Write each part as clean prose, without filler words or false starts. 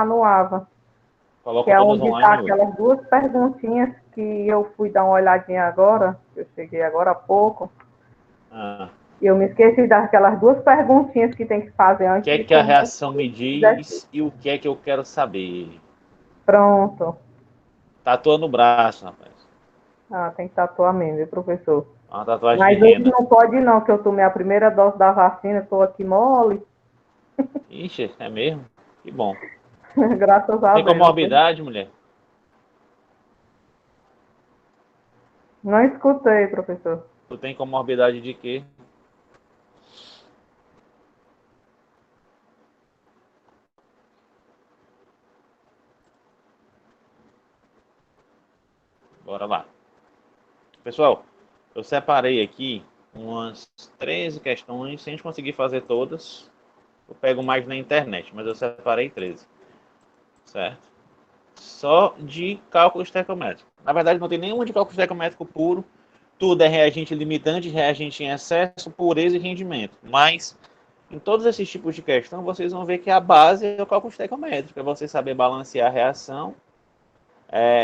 no AVA, que Coloca é todas onde está online hoje. aquelas duas perguntinhas que eu fui dar uma olhadinha agora, eu cheguei agora há pouco, Ah. e eu me esqueci daquelas duas perguntinhas que tem que fazer O antes que é de que a começar reação me o exercício. diz e o que é que eu quero saber? Pronto. Tatua no braço, rapaz. Ah, tem que tatuar mesmo, viu, professor? Uma tatuagem de Mas hoje rena. não pode não, que eu tomei a primeira dose da vacina, estou aqui mole, Ixi, é mesmo? Que bom. graças Tu a tem Deus. Viu? comorbidade, mulher? Não escutei, professor. Tu tem comorbidade de quê? Bora lá. Pessoal, eu separei aqui umas 13 questões. Se a gente conseguir fazer todas, eu pego mais na internet, mas eu separei 13. Certo? Só de cálculo estequiométrico. Na verdade, não tem nenhuma de cálculo estequiométrico puro. Tudo é reagente limitante, reagente em excesso, pureza e rendimento. Mas, em todos esses tipos de questão, vocês vão ver que a base é o cálculo estequiométrico. É você saber balancear a reação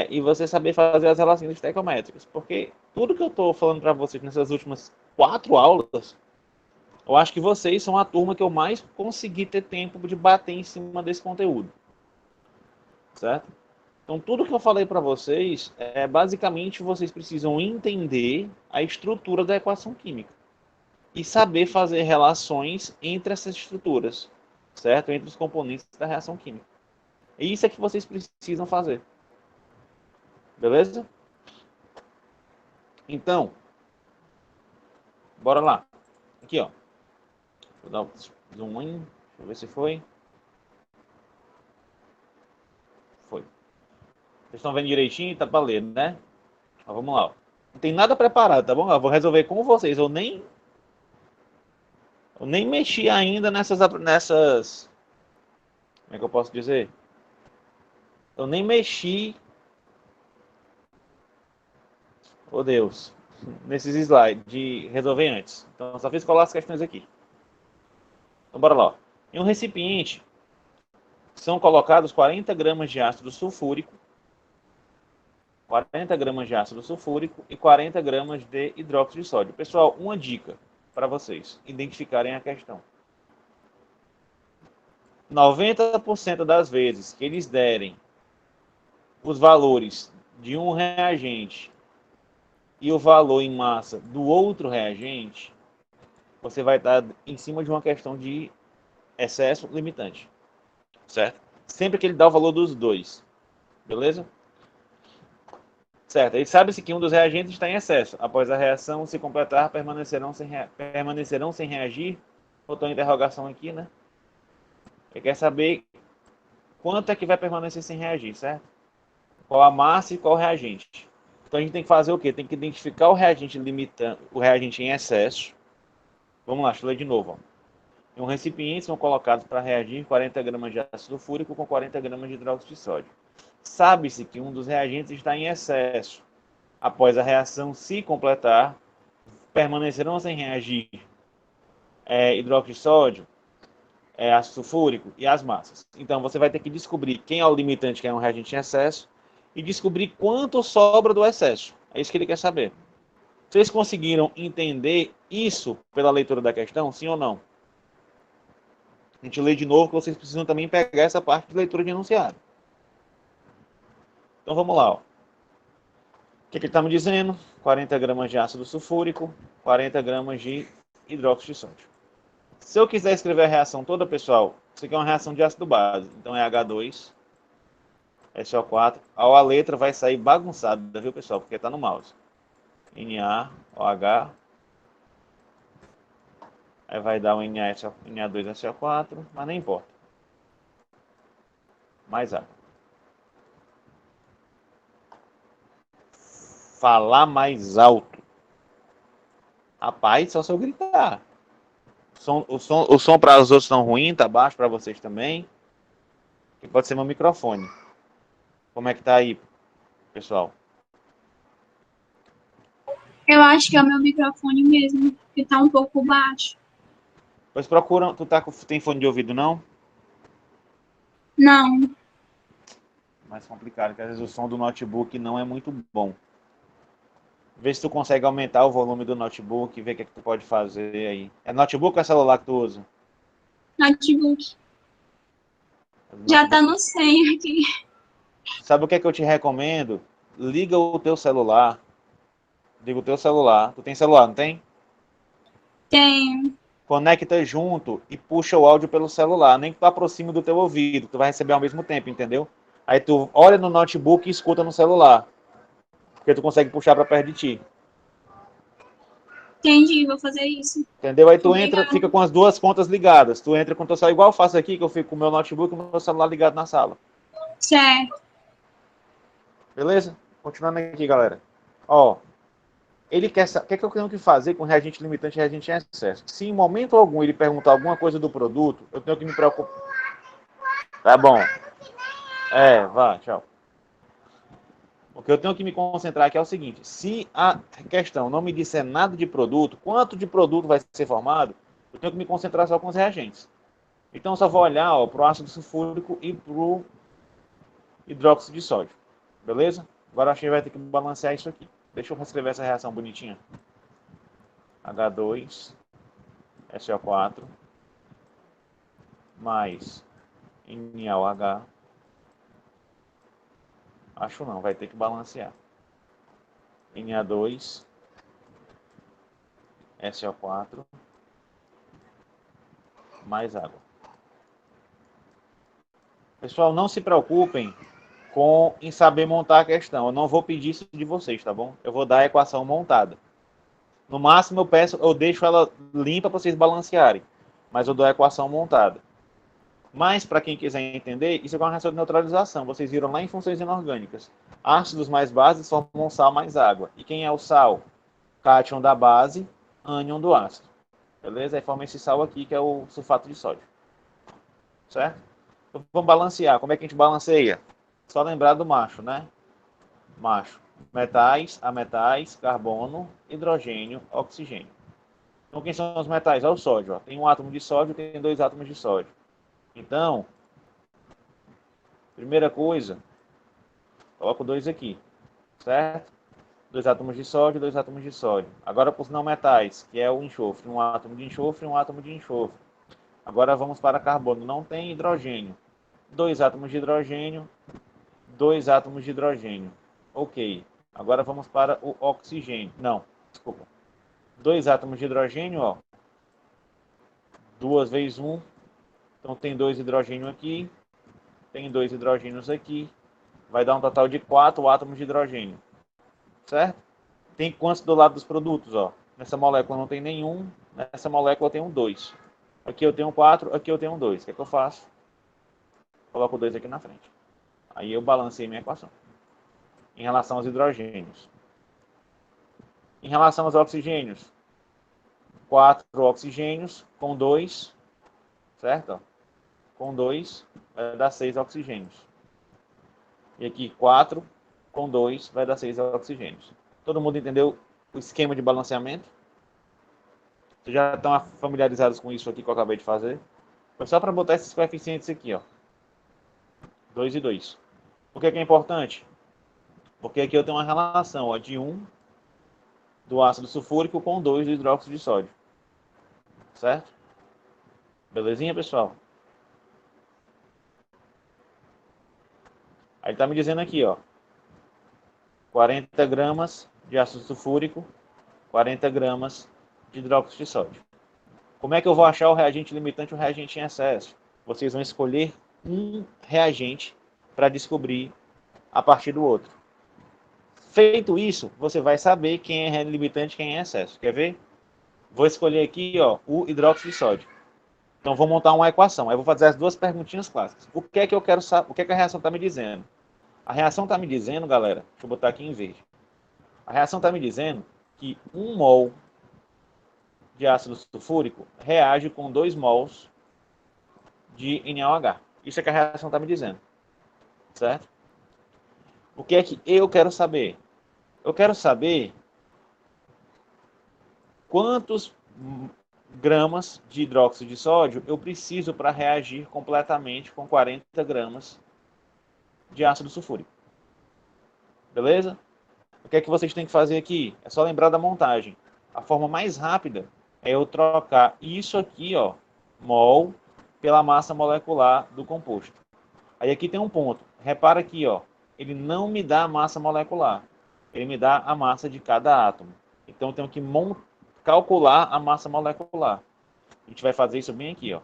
e você saber fazer as relações estequiométricas. Porque tudo que eu estou falando para vocês nessas últimas 4 aulas, eu acho que vocês são a turma que eu mais consegui ter tempo de bater em cima desse conteúdo. Certo? Então, tudo que eu falei para vocês, basicamente vocês precisam entender a estrutura da equação química e saber fazer relações entre essas estruturas, certo? Entre os componentes da reação química. E isso é que vocês precisam fazer. Beleza? Então, bora lá. Aqui, ó. Vou dar um zoom in. Deixa eu ver se foi. Foi. Vocês estão vendo direitinho? Tá para ler, né? Ó, vamos lá. Ó. Não tem nada preparado, tá bom? Eu vou resolver com vocês. Eu nem mexi ainda nessas. Como é que eu posso dizer? Eu nem mexi. Oh Deus. Nesses slides de resolver antes. Então, eu só fiz colar as questões aqui. Então, bora lá. Ó. Em um recipiente, são colocados 40 gramas de ácido sulfúrico, 40 gramas de ácido sulfúrico e 40 gramas de hidróxido de sódio. Pessoal, uma dica para vocês identificarem a questão. 90% das vezes que eles derem os valores de um reagente e o valor em massa do outro reagente, você vai estar em cima de uma questão de excesso limitante, certo? Sempre que ele dá o valor dos dois, beleza? Certo, aí sabe-se que um dos reagentes está em excesso. Após a reação se completar, permanecerão sem reagir. Botou a interrogação aqui, né? Ele quer saber quanto é que vai permanecer sem reagir, certo? Qual a massa e qual o reagente. Então a gente tem que fazer o quê? Tem que identificar o reagente limitante, o reagente em excesso. Vamos lá, deixa eu ler de novo. Ó. Em um recipiente são colocados para reagir 40 gramas de ácido sulfúrico com 40 gramas de hidróxido de sódio. Sabe-se que um dos reagentes está em excesso. Após a reação se completar, permanecerão sem reagir hidróxido de sódio, ácido sulfúrico e as massas. Então você vai ter que descobrir quem é o limitante, que é um reagente em excesso, e descobrir quanto sobra do excesso. É isso que ele quer saber. Vocês conseguiram entender isso pela leitura da questão, sim ou não? A gente lê de novo, que vocês precisam também pegar essa parte de leitura de enunciado. Então vamos lá. Ó. O que ele está me dizendo? 40 gramas de ácido sulfúrico, 40 gramas de hidróxido de sódio. Se eu quiser escrever a reação toda, pessoal, isso aqui é uma reação de ácido base. Então é H2, SO4. A letra vai sair bagunçada, viu, pessoal? Porque está no mouse. NaOH. Aí vai dar um Na2SO4, mas nem importa. Mais água. Falar mais alto. Rapaz, só se eu gritar. O som para os outros estão ruim, tá baixo para vocês também. E pode ser meu microfone. Como é que tá aí, pessoal? Eu acho que é o meu microfone mesmo, que tá um pouco baixo. Pois procura. Tem fone de ouvido, não? Não. mais complicado, que às vezes o som do notebook não é muito bom. Vê se tu consegue aumentar o volume do notebook, ver o que é que tu pode fazer aí. É notebook ou é celular que tu usa? Notebook. É Já tá notebook. no 100 aqui. Sabe o que é que eu te recomendo? Liga o teu celular. Liga o teu celular. Tu tem celular, não tem? Tem. Conecta junto e puxa o áudio pelo celular. Nem que tu aproxime do teu ouvido. Tu vai receber ao mesmo tempo, entendeu? Aí tu olha no notebook e escuta no celular. Porque tu consegue puxar para perto de ti. Entendi, vou fazer isso. Entendeu? Aí tu entra, Obrigada. fica com as duas contas ligadas. Tu entra com o teu celular, igual eu faço aqui, que eu fico com o meu notebook e o meu celular ligado na sala. Certo. Beleza? Continuando aqui, galera. Ó, ele quer saber o que é que eu tenho que fazer com reagente limitante e reagente em excesso. Se em momento algum ele perguntar alguma coisa do produto, eu tenho que me preocupar. Tá bom. Vá, tchau. O que eu tenho que me concentrar aqui é o seguinte: se a questão não me disser nada de produto, quanto de produto vai ser formado, eu tenho que me concentrar só com os reagentes. Então, eu só vou olhar para o ácido sulfúrico e para o hidróxido de sódio. Beleza? Agora a gente vai ter que balancear isso aqui. Deixa eu reescrever essa reação bonitinha. H2, SO4, mais NaOH. Acho não, vai ter que balancear. Na2, SO4, mais água. Pessoal, não se preocupem em saber montar a questão. Eu não vou pedir isso de vocês, tá bom? Eu vou dar a equação montada. No máximo eu deixo ela limpa para vocês balancearem. Mas eu dou a equação montada. Mas, para quem quiser entender, isso é uma reação de neutralização. Vocês viram lá em funções inorgânicas. Ácidos mais bases formam sal mais água. E quem é o sal? Cátion da base, ânion do ácido. Beleza? Aí forma esse sal aqui, que é o sulfato de sódio. Certo? Então, vamos balancear. Como é que a gente balanceia? Só lembrar do macho, né? Macho. Metais, ametais, carbono, hidrogênio, oxigênio. Então, quem são os metais? É o sódio. Ó. Tem um átomo de sódio, tem dois átomos de sódio. Então, primeira coisa, coloco dois aqui, certo? Dois átomos de sódio, dois átomos de sódio. Agora para os não metais, que é o enxofre. Um átomo de enxofre e um átomo de enxofre. Agora vamos para carbono. Não tem hidrogênio. Dois átomos de hidrogênio, dois átomos de hidrogênio. Ok. Agora vamos para o oxigênio. Não, desculpa. Dois átomos de hidrogênio, ó. Duas vezes um. Então tem dois hidrogênios aqui. Tem dois hidrogênios aqui. Vai dar um total de 4 átomos de hidrogênio. Certo? Tem quantos do lado dos produtos, ó? Nessa molécula não tem nenhum. Nessa molécula eu tenho 2. Aqui eu tenho 4, aqui eu tenho 2. O que é que eu faço? Coloco 2 aqui na frente. Aí eu balancei minha equação. Em relação aos hidrogênios. Em relação aos oxigênios. 4 oxigênios com 2. Certo? Com 2 vai dar 6 oxigênios. E aqui 4 com 2 vai dar 6 oxigênios. Todo mundo entendeu o esquema de balanceamento? Vocês já estão familiarizados com isso aqui que eu acabei de fazer? Foi só para botar esses coeficientes aqui, ó. 2 e 2. Por que é importante? Porque aqui eu tenho uma relação ó, de 1 do ácido sulfúrico com 2 do hidróxido de sódio. Certo? Belezinha, pessoal? Aí ele está me dizendo aqui, ó. 40 gramas de ácido sulfúrico, 40 gramas de hidróxido de sódio. Como é que eu vou achar o reagente limitante e o reagente em excesso? Vocês vão escolher um reagente para descobrir a partir do outro. Feito isso, você vai saber quem é limitante e quem é excesso. Quer ver? Vou escolher aqui ó, o hidróxido de sódio. Então, vou montar uma equação. Aí, vou fazer as duas perguntinhas clássicas. O que é que eu quero saber? O que é que a reação está me dizendo? A reação está me dizendo, galera, deixa eu botar aqui em verde. A reação está me dizendo que 1 mol de ácido sulfúrico reage com 2 mols de NaOH. Isso é que a reação está me dizendo. Certo? O que é que eu quero saber? Eu quero saber quantos gramas de hidróxido de sódio eu preciso para reagir completamente com 40 gramas de ácido sulfúrico. Beleza? O que é que vocês têm que fazer aqui? É só lembrar da montagem. A forma mais rápida é eu trocar isso aqui, ó, mol, pela massa molecular do composto. Aí aqui tem um ponto. Repara aqui, ó, ele não me dá a massa molecular. Ele me dá a massa de cada átomo. Então eu tenho que calcular a massa molecular. A gente vai fazer isso bem aqui, ó.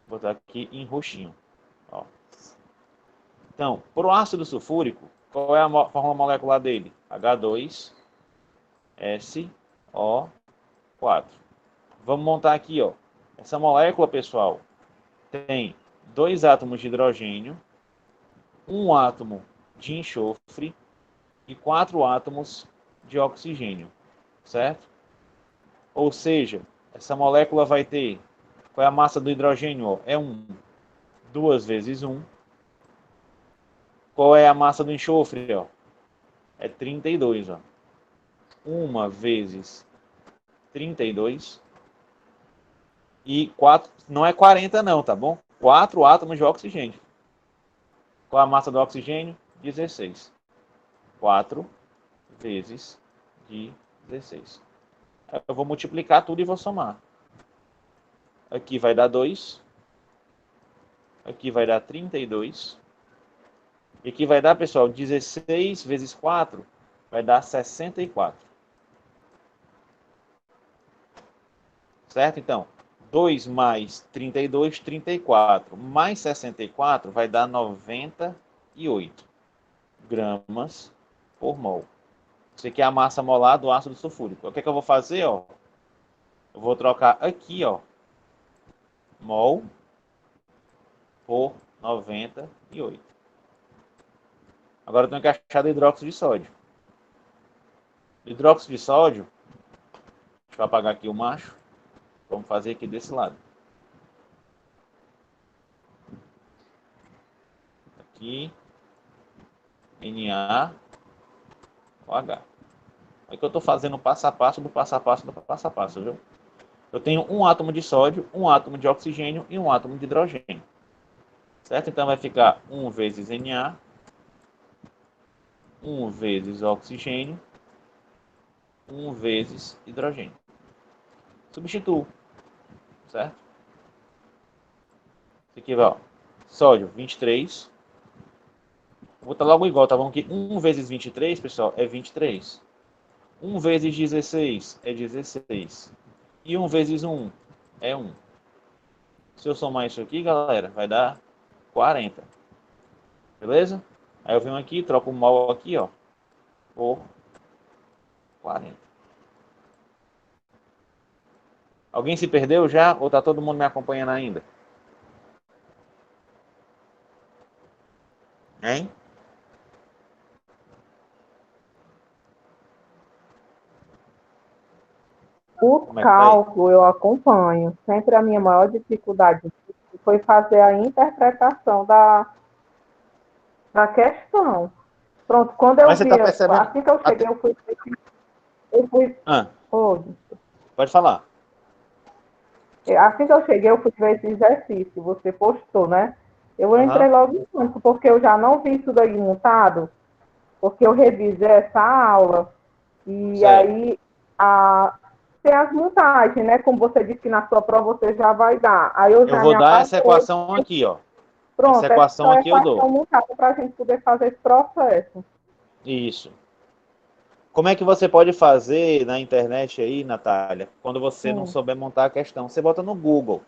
Vou botar aqui em roxinho. Ó. Então, para o ácido sulfúrico, qual é a fórmula molecular dele? H2SO4. Vamos montar aqui, ó. Essa molécula, pessoal, tem 2 átomos de hidrogênio, 1 átomo de enxofre e 4 átomos de oxigênio, certo? Ou seja, essa molécula vai ter, qual é a massa do hidrogênio? Ó? É 1. 2 vezes 1. Qual é a massa do enxofre? Ó? É 32. Ó. 1 vezes 32. E 4, não é 40 não, tá bom? 4 átomos de oxigênio. Qual a massa do oxigênio? 16. 4 vezes 16. Eu vou multiplicar tudo e vou somar. Aqui vai dar 2. Aqui vai dar 32. E aqui vai dar, pessoal, 16 vezes 4 vai dar 64. Certo? Então, 2 mais 32, 34. Mais 64 vai dar 98 gramas por mol. Isso aqui é a massa molar do ácido sulfúrico. O que é que eu vou fazer? Ó? Eu vou trocar aqui, ó, mol por 98. Agora eu tenho que achar o hidróxido de sódio. O hidróxido de sódio, deixa eu apagar aqui o macho. Vamos fazer aqui desse lado. Aqui, NaOH. É que eu estou fazendo o passo a passo do passo a passo do passo a passo, viu? Eu tenho um átomo de sódio, um átomo de oxigênio e um átomo de hidrogênio. Certo? Então vai ficar 1 vezes Na, 1 vezes oxigênio, 1 vezes hidrogênio. Substituo. Certo? Isso aqui vai, ó. Sódio, 23. Vou botar logo igual, tá bom? Que 1 vezes 23, pessoal, é 23. 1 vezes 16 é 16. E 1 vezes 1 é 1. Se eu somar isso aqui, galera, vai dar 40. Beleza? Aí eu venho aqui, troco o mol aqui, ó, por 40. Alguém se perdeu já? Ou tá todo mundo me acompanhando ainda? Hein? O Como é que tá aí? cálculo eu acompanho. Sempre a minha maior dificuldade foi fazer a interpretação da questão. Pronto, quando eu Mas você vi, tá percebendo? assim que eu cheguei, eu fui, Ah, oh, pode falar. assim que eu cheguei, eu fui ver esse exercício, você postou, né? Eu entrei Aham. logo em pânico, porque eu já não vi isso daí montado, porque eu revisei essa aula, e Certo. aí tem as montagens, né? Como você disse que na sua prova você já vai dar. Aí eu Eu já me vou dar essa apaguei. equação aqui, ó. Essa Pronto, equação essa aqui eu dou. equação montada para a gente poder fazer esse processo. Isso. Como é que você pode fazer na internet aí, Natália, quando você não Sim, souber montar a questão? Você bota no Google.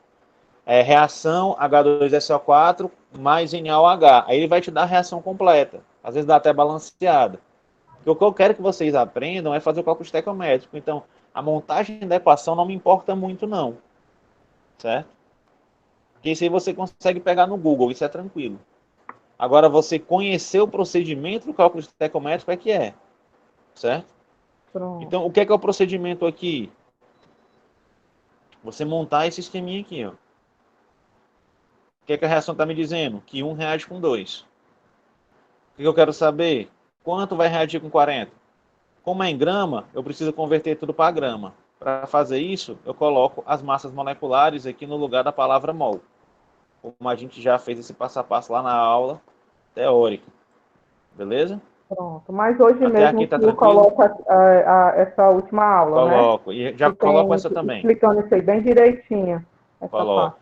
Reação H2SO4 mais NaOH. Aí ele vai te dar a reação completa. Às vezes dá até balanceada. O que eu quero que vocês aprendam é fazer o cálculo estequiométrico. Então, a montagem da equação não me importa muito, não. Certo? Porque isso aí você consegue pegar no Google, isso é tranquilo. Agora, você conhecer o procedimento do cálculo estequiométrico é que é. Certo? pronto. Então, o que é o procedimento aqui? Você montar esse esqueminha aqui, ó. O que é que a reação está me dizendo? Que 1 reage com 2. O que eu quero saber? Quanto vai reagir com 40? Como é em grama, eu preciso converter tudo para grama. Para fazer isso, eu coloco as massas moleculares aqui no lugar da palavra mol. como a gente já fez esse passo a passo lá na aula teórica. Beleza? Pronto. Mas hoje Até mesmo aqui o tá senhor tranquilo? coloca essa última aula, né? Coloco. E já Que coloco tem essa também. explicando isso aí bem direitinho, essa parte. Coloco.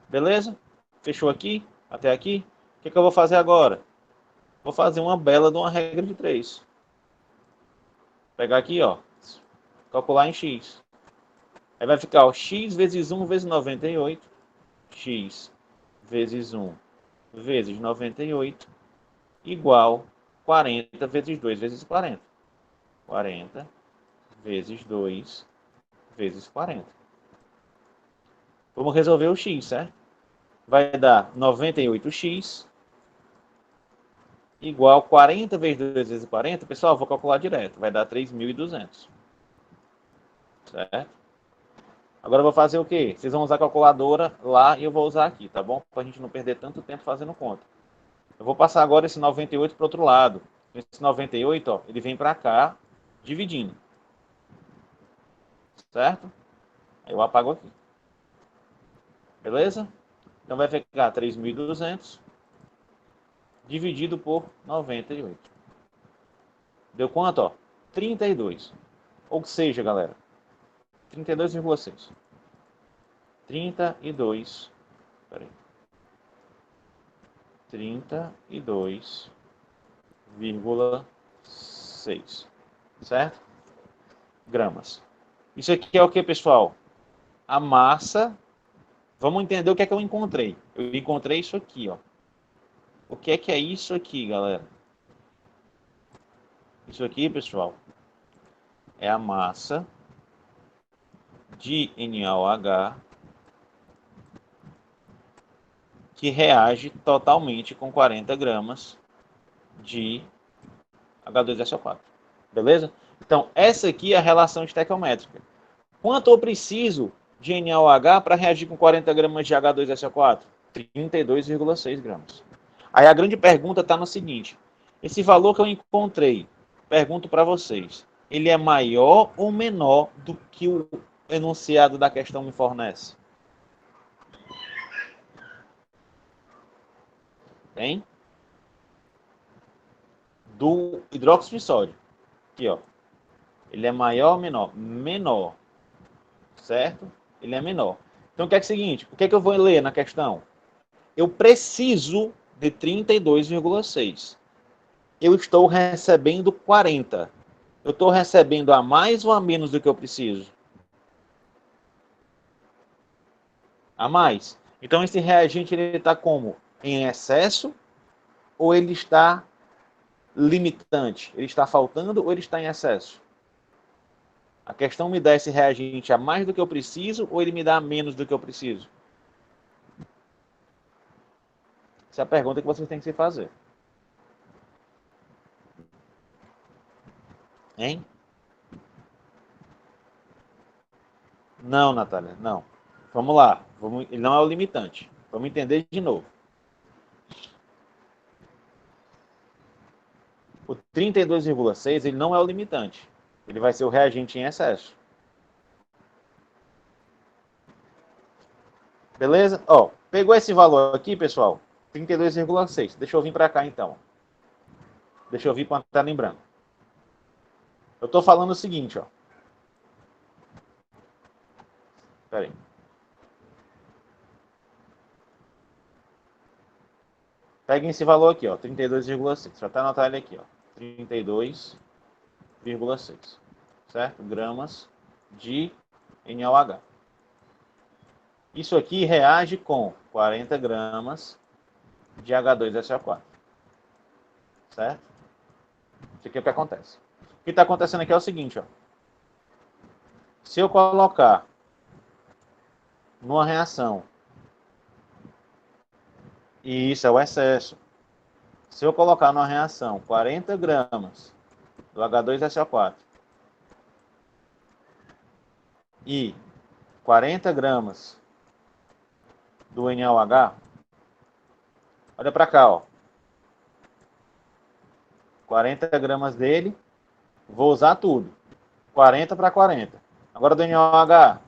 Beleza? Fechou aqui? Até aqui? O que eu vou fazer agora? Vou fazer uma bela de uma regra de 3. Pegar aqui, ó. Calcular em x. Aí vai ficar, ó, x vezes 1 vezes 98. X vezes 1 vezes 98 igual 40 vezes 2 vezes 40. 40 vezes 2 vezes 40. Vamos resolver o x, certo? Vai dar 98x igual 40 vezes 2 vezes 40. Pessoal, vou calcular direto. Vai dar 3.200. Certo? Agora eu vou fazer o quê? Vocês vão usar a calculadora lá e eu vou usar aqui, tá bom? Para a gente não perder tanto tempo fazendo conta. Eu vou passar agora esse 98 para o outro lado. Esse 98, ó, ele vem para cá, dividindo. Certo? Aí eu apago aqui. Beleza? Então vai ficar 3.200 dividido por 98. Deu quanto? Ó? 32. Ou seja, galera, 32,6. 32. Peraí. 32,6. Certo? Gramas. Isso aqui é o que, pessoal? A massa. Vamos entender o que é que eu encontrei. Eu encontrei isso aqui, ó. O que é isso aqui, galera? Isso aqui, pessoal, é a massa de NaOH que reage totalmente com 40 gramas de H2SO4. Beleza? Então, essa aqui é a relação estequiométrica. Quanto eu preciso de NaOH para reagir com 40 gramas de H2SO4? 32,6 gramas. Aí a grande pergunta está no seguinte. Esse valor que eu encontrei, pergunto para vocês, ele é maior ou menor do que o enunciado da questão me fornece? Tem? Do hidróxido de sódio. Aqui, ó. Ele é maior ou menor? Menor. Certo? Ele é menor. Então, o que é o seguinte? O que é que eu vou ler na questão? Eu preciso de 32,6. Eu estou recebendo 40. Eu estou recebendo a mais ou a menos do que eu preciso? A mais. Então, esse reagente ele está como? Em excesso ou ele está limitante? Ele está faltando ou ele está em excesso? A questão me dá esse reagente a mais do que eu preciso ou ele me dá a menos do que eu preciso? Essa é a pergunta que vocês têm que se fazer. Hein? Não, Natália, não. Vamos lá. Ele não é o limitante. Vamos entender de novo. O 32,6 ele não é o limitante. Ele vai ser o reagente em excesso. Beleza? Ó, pegou esse valor aqui, pessoal? 32,6. Deixa eu vir para cá, então. Deixa eu vir para a tela em branco. Eu estou falando o seguinte, ó. Espera aí. Peguem esse valor aqui, ó, 32,6. Já está anotado ele aqui, ó. 32,6. Certo? Gramas de NaOH. Isso aqui reage com 40 gramas de H2SO4. Certo? Isso aqui é o que acontece. O que está acontecendo aqui é o seguinte, ó. Se eu colocar numa reação, e isso é o excesso, se eu colocar numa reação 40 gramas do H2SO4 e 40 gramas do NaOH, olha para cá, ó. 40 gramas dele, vou usar tudo. 40 para 40. Agora do NaOH,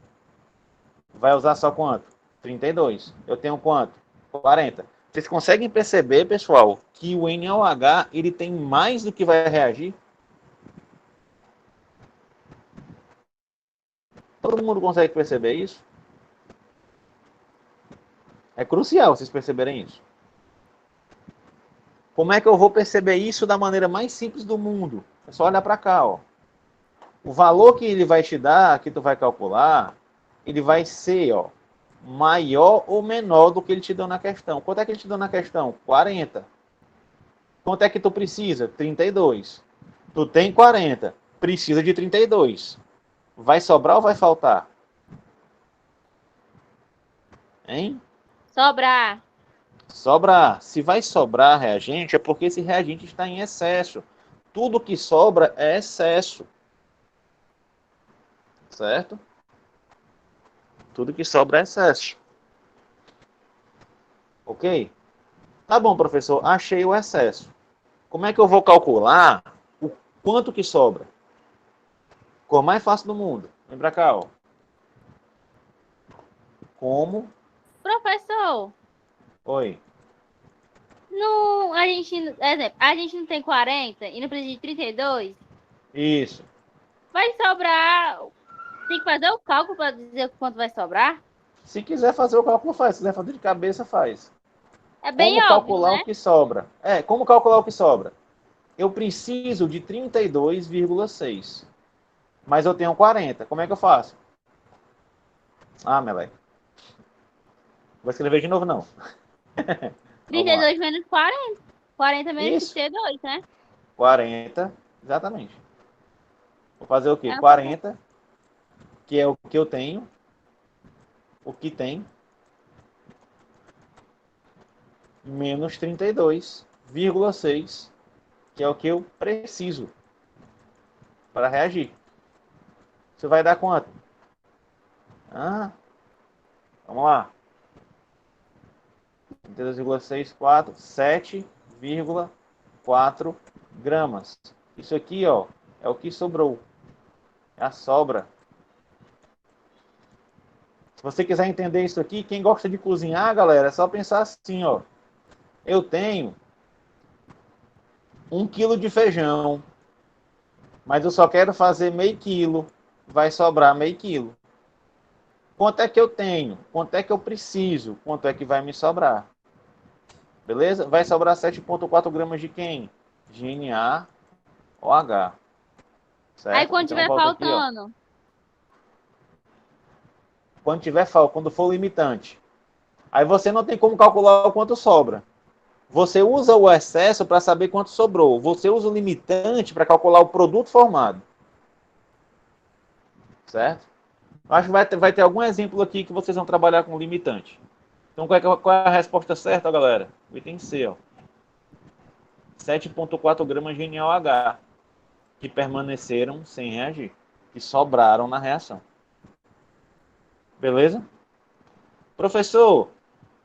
vai usar só quanto? 32. Eu tenho quanto? 40. Vocês conseguem perceber, pessoal, que o NaOH ele tem mais do que vai reagir? Todo mundo consegue perceber isso? É crucial vocês perceberem isso. Como é que eu vou perceber isso da maneira mais simples do mundo? É só olhar para cá, ó. O valor que ele vai te dar, que tu vai calcular, ele vai ser, ó, maior ou menor do que ele te deu na questão. Quanto é que ele te deu na questão? 40. Quanto é que tu precisa? 32. Tu tem 40, precisa de 32. Vai sobrar ou vai faltar? Hein? Sobrar. Sobrar. Se vai sobrar reagente, é porque esse reagente está em excesso. Tudo que sobra é excesso. Certo? Tudo que sobra é excesso. Ok? Tá bom, professor. Achei o excesso. Como é que eu vou calcular o quanto que sobra? Cor mais fácil do mundo. Vem pra cá, ó. Como? Professor, Oi. não, a gente não tem 40 e não precisa de 32? Isso. Vai sobrar. Tem que fazer o cálculo para dizer quanto vai sobrar? Se quiser fazer o cálculo, faz. Se quiser fazer de cabeça, faz. É bem Como óbvio, calcular né? o que sobra? Como calcular o que sobra? Eu preciso de 32,6. Mas eu tenho 40. Como é que eu faço? Ah, meleque. Vou escrever de novo, não. Vamos lá. 32 menos 40. 40 menos Isso. 32, né? 40. Exatamente. Vou fazer o quê? É, 40, que é o que eu tenho. O que tem. Menos 32,6, que é o que eu preciso para reagir. Isso vai dar quanto? Vamos lá. 32,6, 4, 7,4 gramas. Isso aqui, ó, é o que sobrou. É a sobra. Se você quiser entender isso aqui, quem gosta de cozinhar, galera, é só pensar assim, ó. Eu tenho 1 quilo de feijão, mas eu só quero fazer meio quilo. Vai sobrar meio quilo. Quanto é que eu tenho? Quanto é que eu preciso? Quanto é que vai me sobrar? Beleza? Vai sobrar 7,4 gramas de quem? De NaOH. Certo? aí quando Então tiver volta aqui, ó. faltando, Quando for o limitante. Aí você não tem como calcular o quanto sobra. Você usa o excesso para saber quanto sobrou. Você usa o limitante para calcular o produto formado. Certo? Acho que vai ter algum exemplo aqui que vocês vão trabalhar com limitante. Então, qual é a resposta certa, galera? O item C, ó. 7,4 gramas de NaOH que permaneceram sem reagir, que sobraram na reação. Beleza? Professor,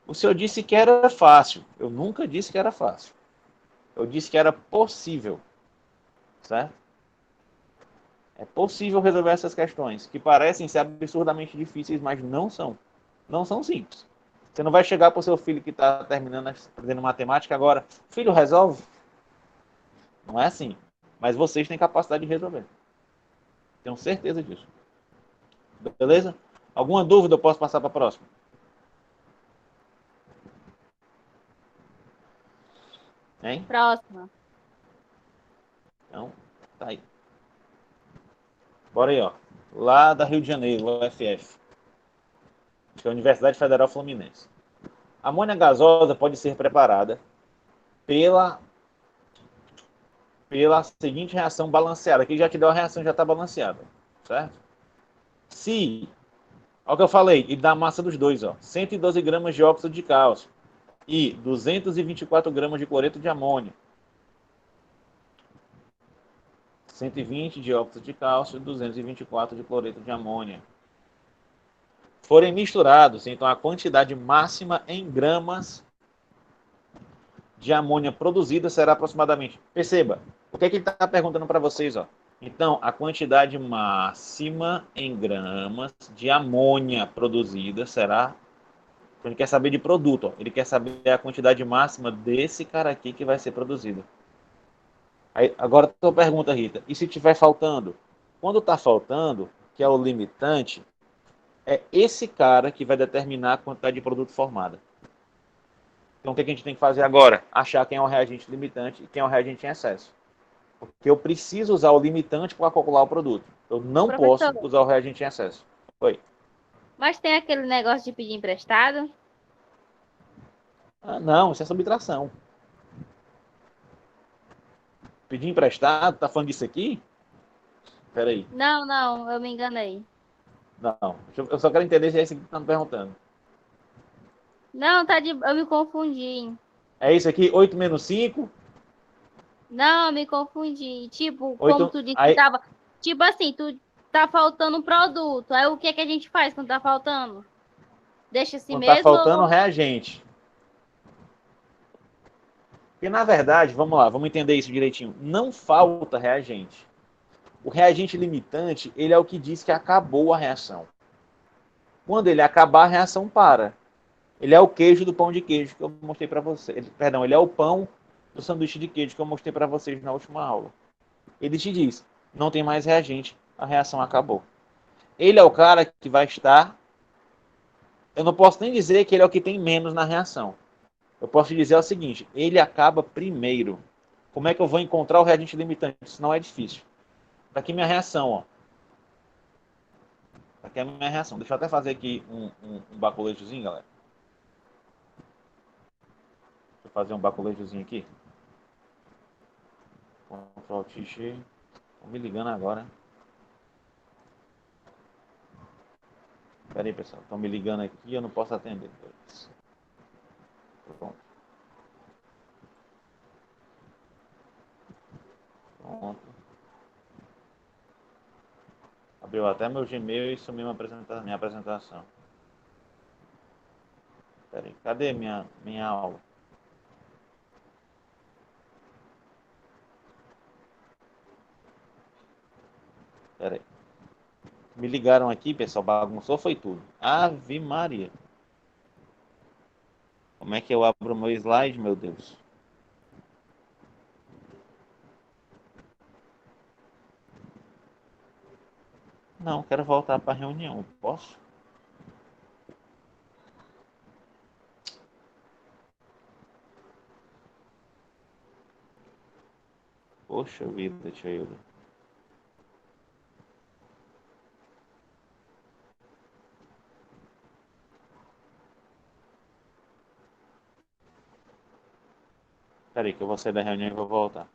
o senhor disse que era fácil. Eu nunca disse que era fácil. Eu disse que era possível. Certo? É possível resolver essas questões, que parecem ser absurdamente difíceis, mas não são. Não são simples. Você não vai chegar para o seu filho que está terminando, aprendendo matemática agora, filho, resolve. Não é assim. Mas vocês têm capacidade de resolver. Tenho certeza disso. Beleza? Alguma dúvida eu posso passar para a próxima? Hein? próxima. Então, tá aí. Bora aí, ó. Lá da Rio de Janeiro, UFF. Que é a Universidade Federal Fluminense. A amônia gasosa pode ser preparada pela seguinte reação balanceada. Aqui já te deu a reação, já está balanceada. Certo? Se, olha o que eu falei, e da massa dos dois, ó, 112 gramas de óxido de cálcio e 224 gramas de cloreto de amônio. 120 de óxido de cálcio e 224 de cloreto de amônia. Forem misturados, então a quantidade máxima em gramas de amônia produzida será aproximadamente. Perceba, o que é que ele está perguntando para vocês, ó? Então, a quantidade máxima em gramas de amônia produzida será Ele quer saber de produto, ó. Ele quer saber a quantidade máxima desse cara aqui que vai ser produzido. Aí, agora, a tua pergunta, Rita, e se tiver faltando? Quando está faltando, que é o limitante, é esse cara que vai determinar a quantidade de produto formada. Então, o que a gente tem que fazer agora? Achar quem é o reagente limitante e quem é o reagente em excesso. Porque eu preciso usar o limitante para calcular o produto. Eu não Professor, posso usar o reagente em excesso. Oi. mas tem aquele negócio de pedir emprestado? Ah, não, isso é subtração. Pedir emprestado, tá falando disso aqui? Peraí. Não, não, eu me enganei. Não, eu só quero entender se é isso que você está me perguntando. Não, eu me confundi. É isso aqui, 8 menos 5, Não, eu me confundi. Tipo, como 8, tu disse que aí, tava. Tipo assim, tu tá faltando um produto. Aí o que é que a gente faz quando tá faltando? Deixa assim quando tá mesmo? faltando reagente. Porque, na verdade, vamos lá, vamos entender isso direitinho. Não falta reagente. O reagente limitante, ele é o que diz que acabou a reação. Quando ele acabar, a reação para. Ele é o queijo do pão de queijo que eu mostrei para vocês. Perdão, ele é o pão do sanduíche de queijo que eu mostrei para vocês na última aula. Ele te diz, não tem mais reagente, a reação acabou. Ele é o cara que vai estar... Eu não posso nem dizer que ele é o que tem menos na reação. Eu posso te dizer o seguinte, ele acaba primeiro. Como é que eu vou encontrar o reagente limitante? Isso não é difícil. Tá aqui minha reação, ó. Tá aqui a minha reação. Deixa eu até fazer aqui um baculejozinho, galera. Deixa eu fazer um baculejozinho aqui. Ctrl X. Estão me ligando agora. Pera aí, pessoal. Estão me ligando aqui e eu não posso atender. Pronto. Pronto. Abriu até meu Gmail e sumiu minha apresentação. Pera aí. Cadê minha aula? Pera aí. Me ligaram aqui, pessoal. Bagunçou, foi tudo. Ave Maria. Como é que eu abro o meu slide, meu Deus? Não, quero voltar para a reunião. Posso? Poxa vida, Sheila. Peraí, que eu vou sair da reunião e vou voltar.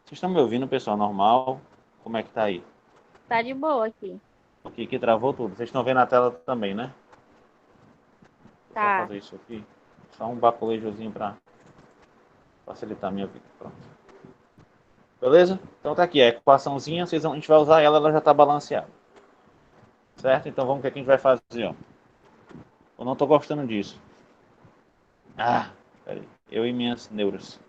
Vocês estão me ouvindo, pessoal? Normal? Como é que tá aí? Tá de boa aqui. Aqui que travou tudo. Vocês estão vendo a tela também, né? Vou só Tá. fazer isso aqui. Só um baculejozinho para facilitar a minha vida. Pronto. Beleza? Então tá aqui, a equaçãozinha, a gente vai usar ela, ela já está balanceada. Certo? Então vamos ver o que a gente vai fazer, ó. Eu não estou gostando disso. Ah, peraí. Eu e minhas neuras.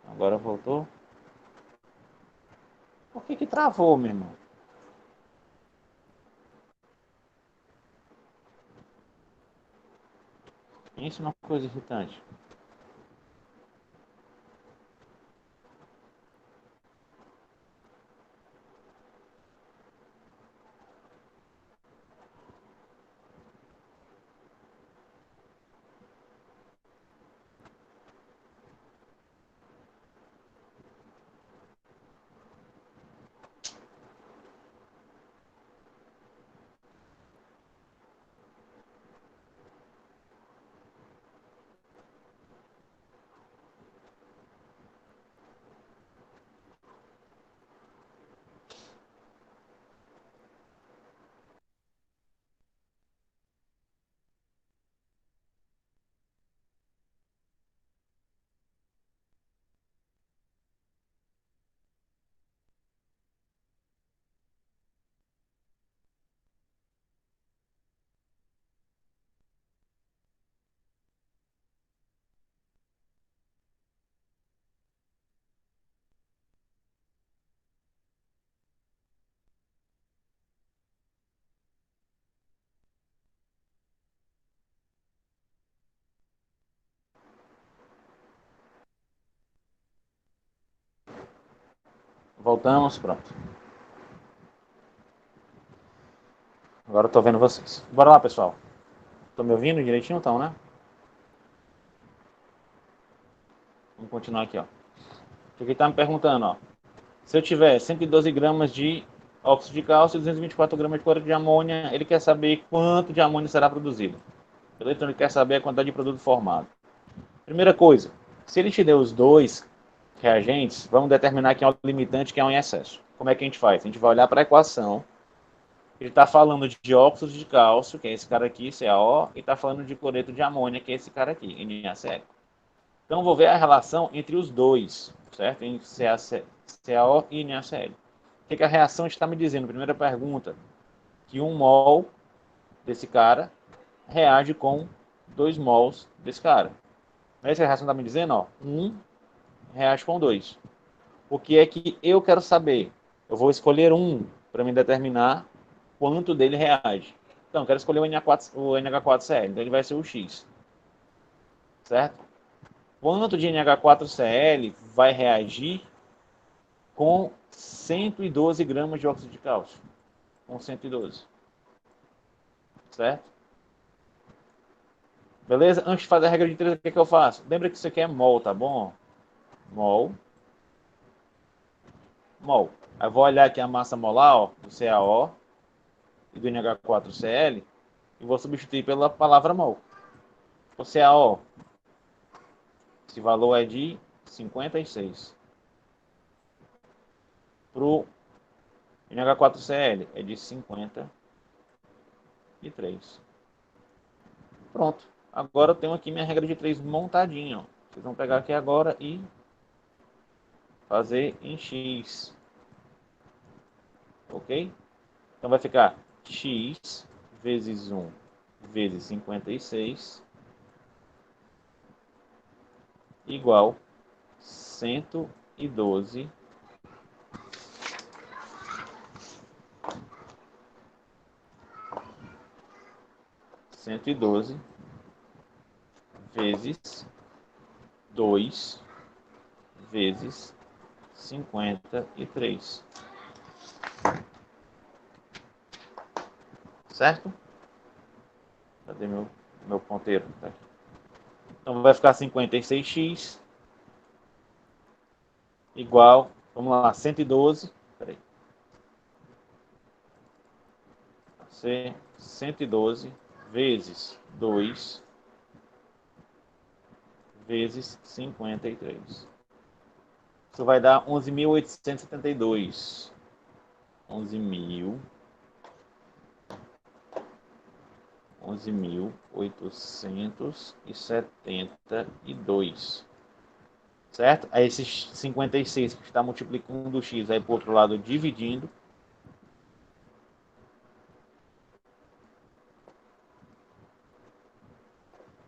Agora voltou. Por que travou, meu irmão? Isso é uma coisa irritante. Voltamos, pronto. Agora eu tô vendo vocês. Bora lá, pessoal. Estão me ouvindo direitinho, então, né? Vamos continuar aqui, ó. Aqui está me perguntando, ó. Se eu tiver 112 gramas de óxido de cálcio e 224 gramas de cloreto de amônia, ele quer saber quanto de amônia será produzido. Beleza? Então ele quer saber a quantidade de produto formado. Primeira coisa, se ele te deu os dois reagentes, vamos determinar que é um limitante, que é um em excesso. Como é que a gente faz? A gente vai olhar para a equação. Ele está falando de óxido de cálcio, que é esse cara aqui, CaO, e está falando de cloreto de amônia, que é esse cara aqui, NaCl. Então, vou ver a relação entre os dois, certo? Entre CaO e NaCl. O que a reação está me dizendo? Primeira pergunta, que 1 mol desse cara reage com 2 mols desse cara. Essa reação está me dizendo, ó, 1 reage com 2. O que é que eu quero saber? Eu vou escolher um para me determinar quanto dele reage. Então, eu quero escolher o NH4Cl, então ele vai ser o X. Certo? Quanto de NH4Cl vai reagir com 112 gramas de óxido de cálcio? Com 112. Certo? Beleza? Antes de fazer a regra de 3, o que eu faço? Lembra que isso aqui é mol, tá bom? Mol. Mol. Aí eu vou olhar aqui a massa molar, ó, do CaO e do NH4Cl e vou substituir pela palavra mol. O CaO, esse valor é de 56. Para o NH4Cl é de 53. Pronto. Agora eu tenho aqui minha regra de 3 montadinha. Ó. Vocês vão pegar aqui agora e fazer em X. Ok? Então vai ficar X vezes 1 vezes 56 igual 112 vezes 2 vezes 53. Certo? Cadê meu ponteiro? Tá aqui. Então vai ficar 56x igual, vamos lá, 112. Peraí. Vai ser 112 vezes 2 vezes 53. Isso vai dar 11.872. 11.872. Certo? Aí esses 56 que está multiplicando o x aí para o outro lado dividindo.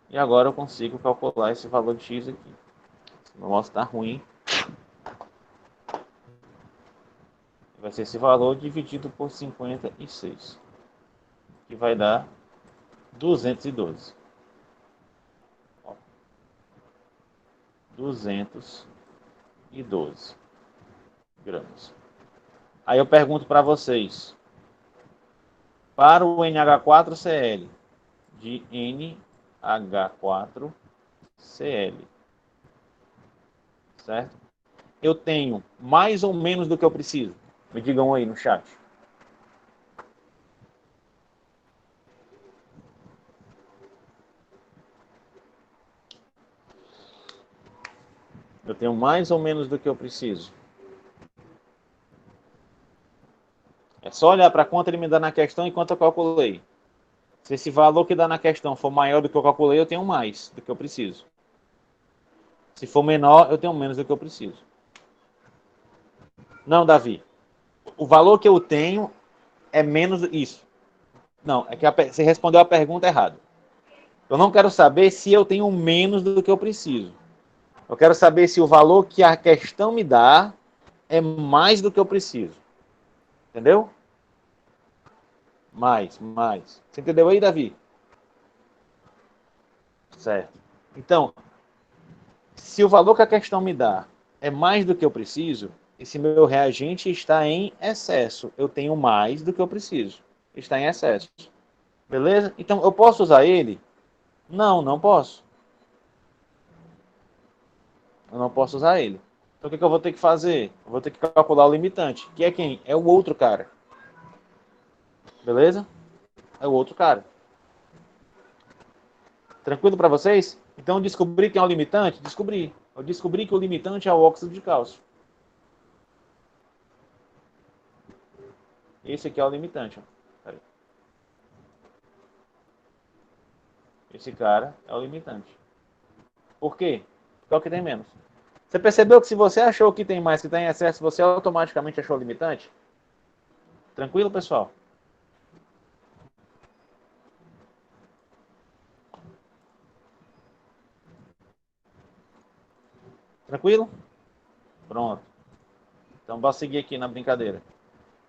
E agora eu consigo calcular esse valor de x aqui. O negócio está ruim. Vai ser esse valor dividido por 56. Que vai dar 212. 212 gramas. Aí eu pergunto para vocês. Para o NH4Cl de NH4Cl, certo? Eu tenho mais ou menos do que eu preciso? Me digam aí no chat. Eu tenho mais ou menos do que eu preciso. É só olhar para quanto ele me dá na questão e quanto eu calculei. Se esse valor que dá na questão for maior do que eu calculei, eu tenho mais do que eu preciso. Se for menor, eu tenho menos do que eu preciso. Não, Davi. O valor que eu tenho é menos isso. Não, é que você respondeu a pergunta errada. Eu não quero saber se eu tenho menos do que eu preciso. Eu quero saber se o valor que a questão me dá é mais do que eu preciso. Entendeu? Mais. Você entendeu aí, Davi? Certo. Então, se o valor que a questão me dá é mais do que eu preciso, esse meu reagente está em excesso. Eu tenho mais do que eu preciso. Está em excesso. Beleza? Então, eu posso usar ele? Não, não posso. Eu não posso usar ele. Então, o que eu vou ter que fazer? Eu vou ter que calcular o limitante. Que é quem? É o outro cara. Beleza? É o outro cara. Tranquilo para vocês? Então, descobri quem é o limitante? Descobri. Eu descobri que o limitante é o óxido de cálcio. Esse aqui é o limitante. Ó. Esse cara é o limitante. Por quê? Porque é o que tem menos. Você percebeu que se você achou que tem mais, que está em excesso, você automaticamente achou o limitante? Tranquilo, pessoal? Tranquilo? Pronto. Então, vou seguir aqui na brincadeira.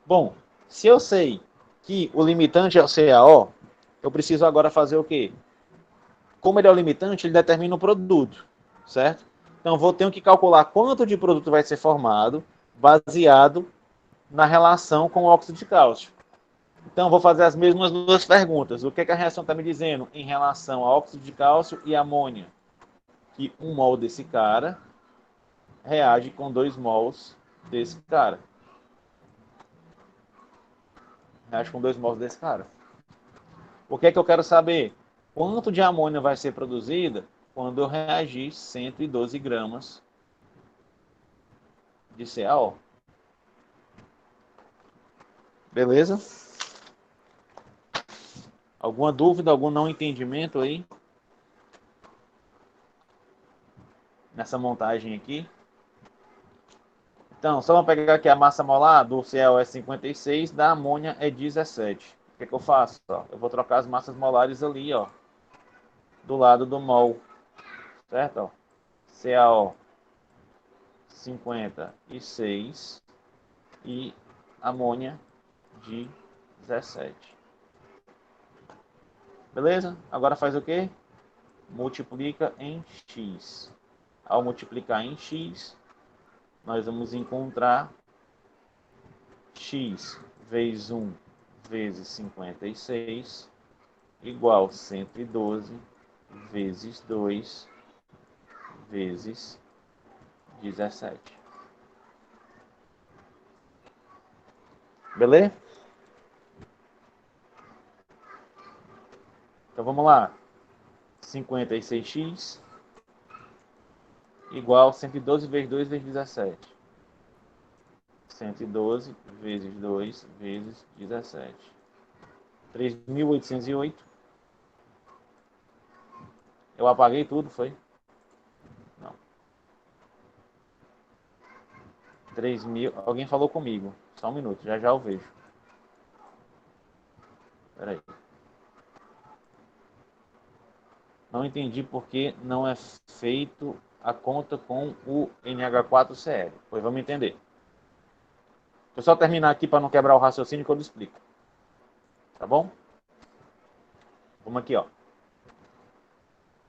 Bom, se eu sei que o limitante é o CaO, eu preciso agora fazer o quê? Como ele é o limitante, ele determina o produto, certo? Então, vou ter que calcular quanto de produto vai ser formado, baseado na relação com o óxido de cálcio. Então, vou fazer as mesmas duas perguntas. O que, que a reação está me dizendo em relação ao óxido de cálcio e amônia? Que 1 mol desse cara reage com 2 mols desse cara. Reage com 2 mols desse cara. O que é que eu quero saber? Quanto de amônia vai ser produzida quando eu reagir 112 gramas de CaO? Beleza? Alguma dúvida, algum não entendimento aí? Nessa montagem aqui? Então, só vamos pegar aqui a massa molar do CaO é 56, da amônia é 17. O que é que eu faço? Ó, eu vou trocar as massas molares ali, ó, do lado do mol, certo? Ó, CaO 56 e amônia 17. Beleza? Agora faz o quê? Multiplica em x. Ao multiplicar em x, nós vamos encontrar x vezes 1 vezes 56 igual 112 vezes 2 vezes 17. Beleza? Então vamos lá. 56x igual 112 vezes 2 vezes 17. 112 vezes 2 vezes 17. 3.808. Eu apaguei tudo, foi? Não. 3.000. Alguém falou comigo. Só um minuto, já já eu vejo. Espera aí. Não entendi porque não é feito a conta com o NH4Cl. Pois vamos entender. Vou só terminar aqui para não quebrar o raciocínio que eu explico. Tá bom? Vamos aqui, ó.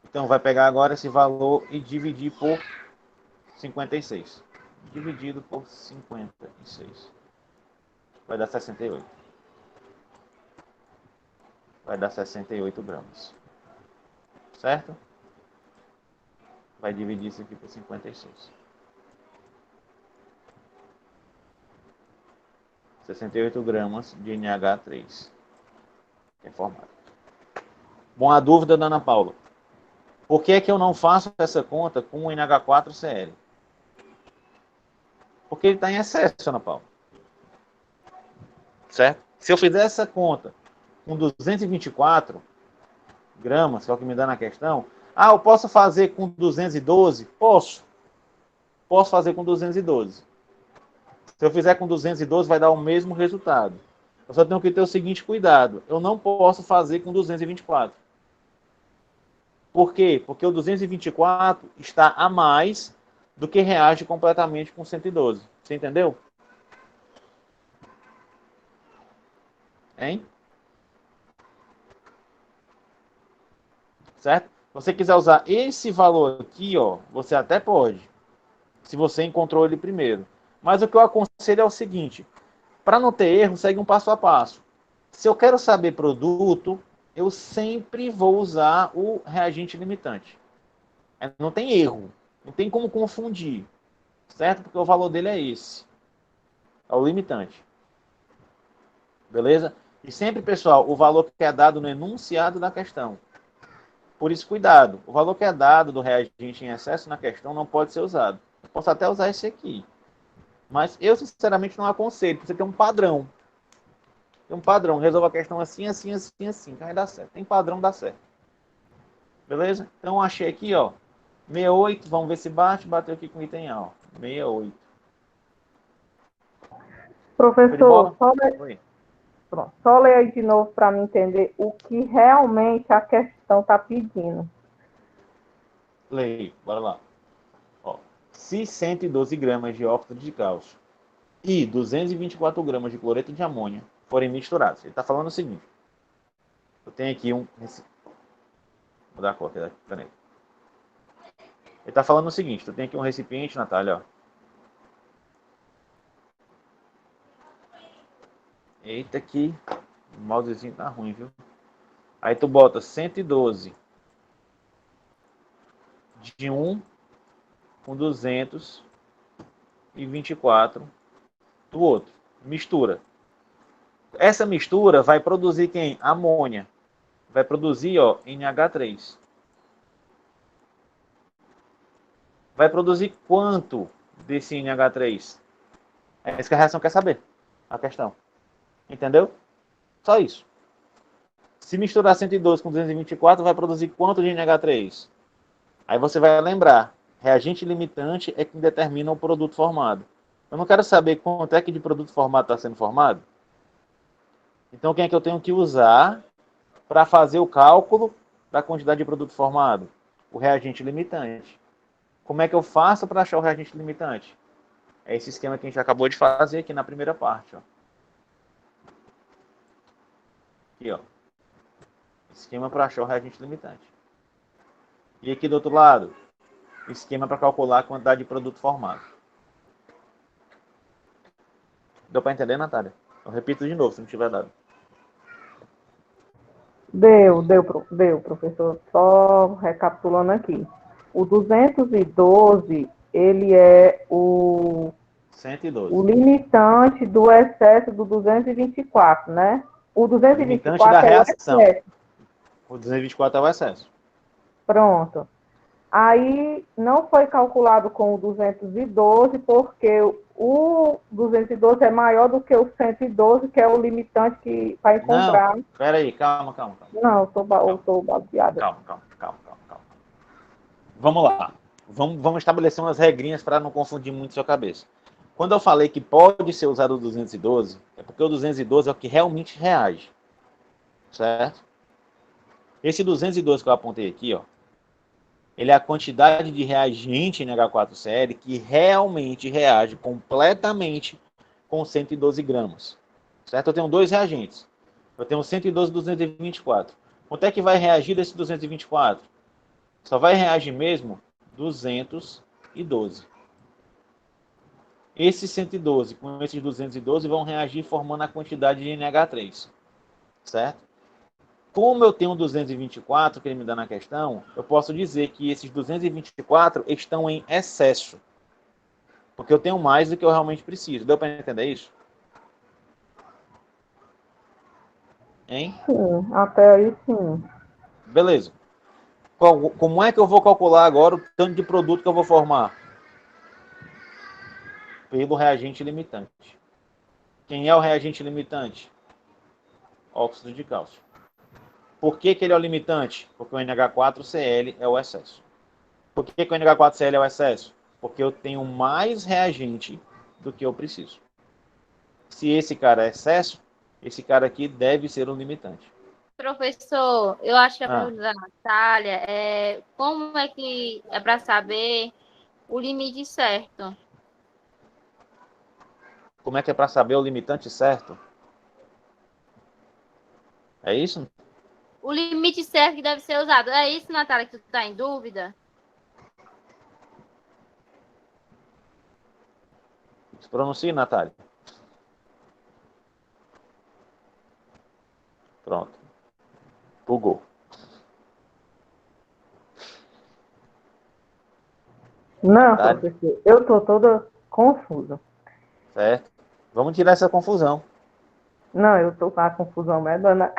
Então, vai pegar agora esse valor e dividir por 56. Dividido por 56. Vai dar 68. Vai dar 68 gramas. Certo? Vai dividir isso aqui por 56. 68 gramas de NH3. Que é formado. Bom, a dúvida da Ana Paula. Por que é que eu não faço essa conta com o NH4Cl? Porque ele está em excesso, Ana Paula. Certo? Se eu fizer essa conta com 224 gramas, que é o que me dá na questão, eu posso fazer com 212? Posso. Posso fazer com 212. Se eu fizer com 212, vai dar o mesmo resultado. Eu só tenho que ter o seguinte cuidado. Eu não posso fazer com 224. Por quê? Porque o 224 está a mais do que reage completamente com 112. Você entendeu? Hein? Certo? Se você quiser usar esse valor aqui, ó, você até pode. Se você encontrou ele primeiro. Mas o que eu aconselho é o seguinte, para não ter erro, segue um passo a passo. Se eu quero saber produto, eu sempre vou usar o reagente limitante. Não tem erro, não tem como confundir, certo? Porque o valor dele é esse, é o limitante. Beleza? E sempre, pessoal, o valor que é dado no enunciado da questão. Por isso, cuidado. O valor que é dado do reagente em excesso na questão não pode ser usado. Eu posso até usar esse aqui. Mas eu, sinceramente, não aconselho. Você tem um padrão. Tem um padrão. Resolva a questão assim, assim, assim, assim. Vai dar certo. Tem padrão, dá certo. Beleza? Então, achei aqui, ó. 68. Vamos ver se bate. Bateu aqui com o item A, ó. 68. Foi de Professor, bola? Oi. pronto, só ler aí de novo para me entender o que realmente a questão está pedindo. Leio. Bora lá. Ó. Se 112 gramas de óxido de cálcio e 224 gramas de cloreto de amônia forem misturados. Ele está falando o seguinte. Eu tenho aqui um... Vou mudar a cor aqui, peraí. Ele está falando o seguinte. Eu tenho aqui um recipiente, Natália, ó. Eita que o mousezinho tá ruim, viu? Aí tu bota 112 de um com 224 do outro. Mistura. Essa mistura vai produzir quem? Amônia. Vai produzir, ó, NH3. Vai produzir quanto desse NH3? É isso que a reação quer saber. A questão. Entendeu? Só isso. Se misturar 112 com 224, vai produzir quanto de NH3? Aí você vai lembrar. Reagente limitante é quem determina o produto formado. Eu não quero saber quanto é que de produto formado está sendo formado. Então, quem é que eu tenho que usar para fazer o cálculo da quantidade de produto formado? O reagente limitante. Como é que eu faço para achar o reagente limitante? É esse esquema que a gente acabou de fazer aqui na primeira parte. Ó. Aqui, ó. Esquema para achar o reagente limitante. E aqui do outro lado, esquema para calcular a quantidade de produto formado. Deu para entender, Natália? Eu repito de novo, se não tiver dado. Deu, professor. Só recapitulando aqui. O 212, ele é o 112. limitante do excesso do 224, né? O Limitante da 224 é o reação. excesso. O 224 é o excesso. Pronto. Aí não foi calculado com o 212, porque o 212 é maior do que o 112, que é o limitante que para Não, encontrar. peraí, calma. Não, eu estou baseada. Calma. Vamos lá. Vamos estabelecer umas regrinhas para não confundir muito sua cabeça. Quando eu falei que pode ser usado o 212, é porque o 212 é o que realmente reage. Certo? Esse 212 que eu apontei aqui, ó, ele é a quantidade de reagente NH4Cl que realmente reage completamente com 112 gramas. Certo? Eu tenho dois reagentes. Eu tenho 112 e 224. Quanto é que vai reagir desse 224? Só vai reagir mesmo 212. Esses 112 com esses 212 vão reagir formando a quantidade de NH3. Certo? Como eu tenho 224 que ele me dá na questão, eu posso dizer que esses 224 estão em excesso. Porque eu tenho mais do que eu realmente preciso. Deu para entender isso? Hein? Sim, até aí sim. Beleza. Como é que eu vou calcular agora o tanto de produto que eu vou formar? Pelo reagente limitante. Quem é o reagente limitante? Óxido de cálcio. Por que ele é o limitante? Porque o NH4Cl é o excesso. Por que o NH4Cl é o excesso? Porque eu tenho mais reagente do que eu preciso. Se esse cara é excesso, esse cara aqui deve ser um limitante. Professor, eu acho que a Ah, pergunta da Natália é como é que é para saber o limite certo? como é que é para saber o limitante certo? É isso? O limite certo que deve ser usado. É isso, Natália, que tu está em dúvida? Pronuncie, Natália. Pronto. Bugou. Não, Natália, professor, eu tô toda confusa. certo? Vamos tirar essa confusão. Não, eu tô com a confusão medonha.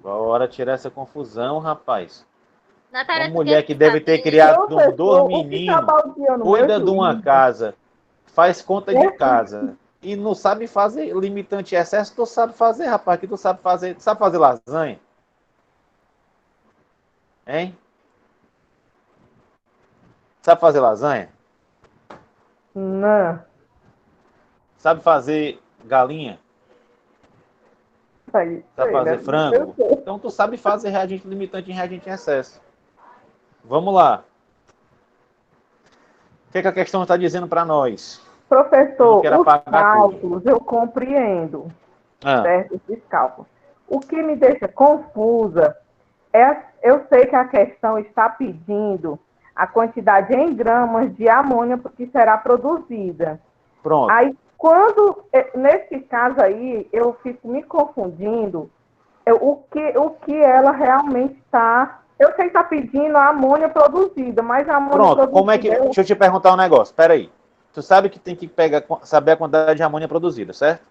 Bora tirar essa confusão, rapaz. Uma Natália, tu mulher quer que deve ter saber? criado dois Professor, o que tá meninos, baldeando o meu cuida de uma juízo? casa, faz conta de Esse- casa e não sabe fazer limitante e excesso, tu sabe fazer, rapaz, que tu sabe fazer lasanha, hein? Sabe fazer lasanha? Não, Sabe fazer galinha? aí, Sabe sei, né? fazer Eu frango? sei. Então tu sabe fazer reagente limitante e reagente em excesso. Vamos lá. O que a questão está dizendo para nós? Eu não Professor, quero os apagar tudo. cálculos eu compreendo, Ah, certo? Esses cálculos. O que me deixa confusa eu sei que a questão está pedindo a quantidade em gramas de amônia que será produzida. pronto. Aí, nesse caso aí, eu fico me confundindo o que ela realmente está. Eu sei que está pedindo a amônia produzida, mas a amônia Pronto. Como é que. produzida. Deixa eu te perguntar um negócio. Espera aí. Tu sabe que tem que saber a quantidade de amônia produzida, certo?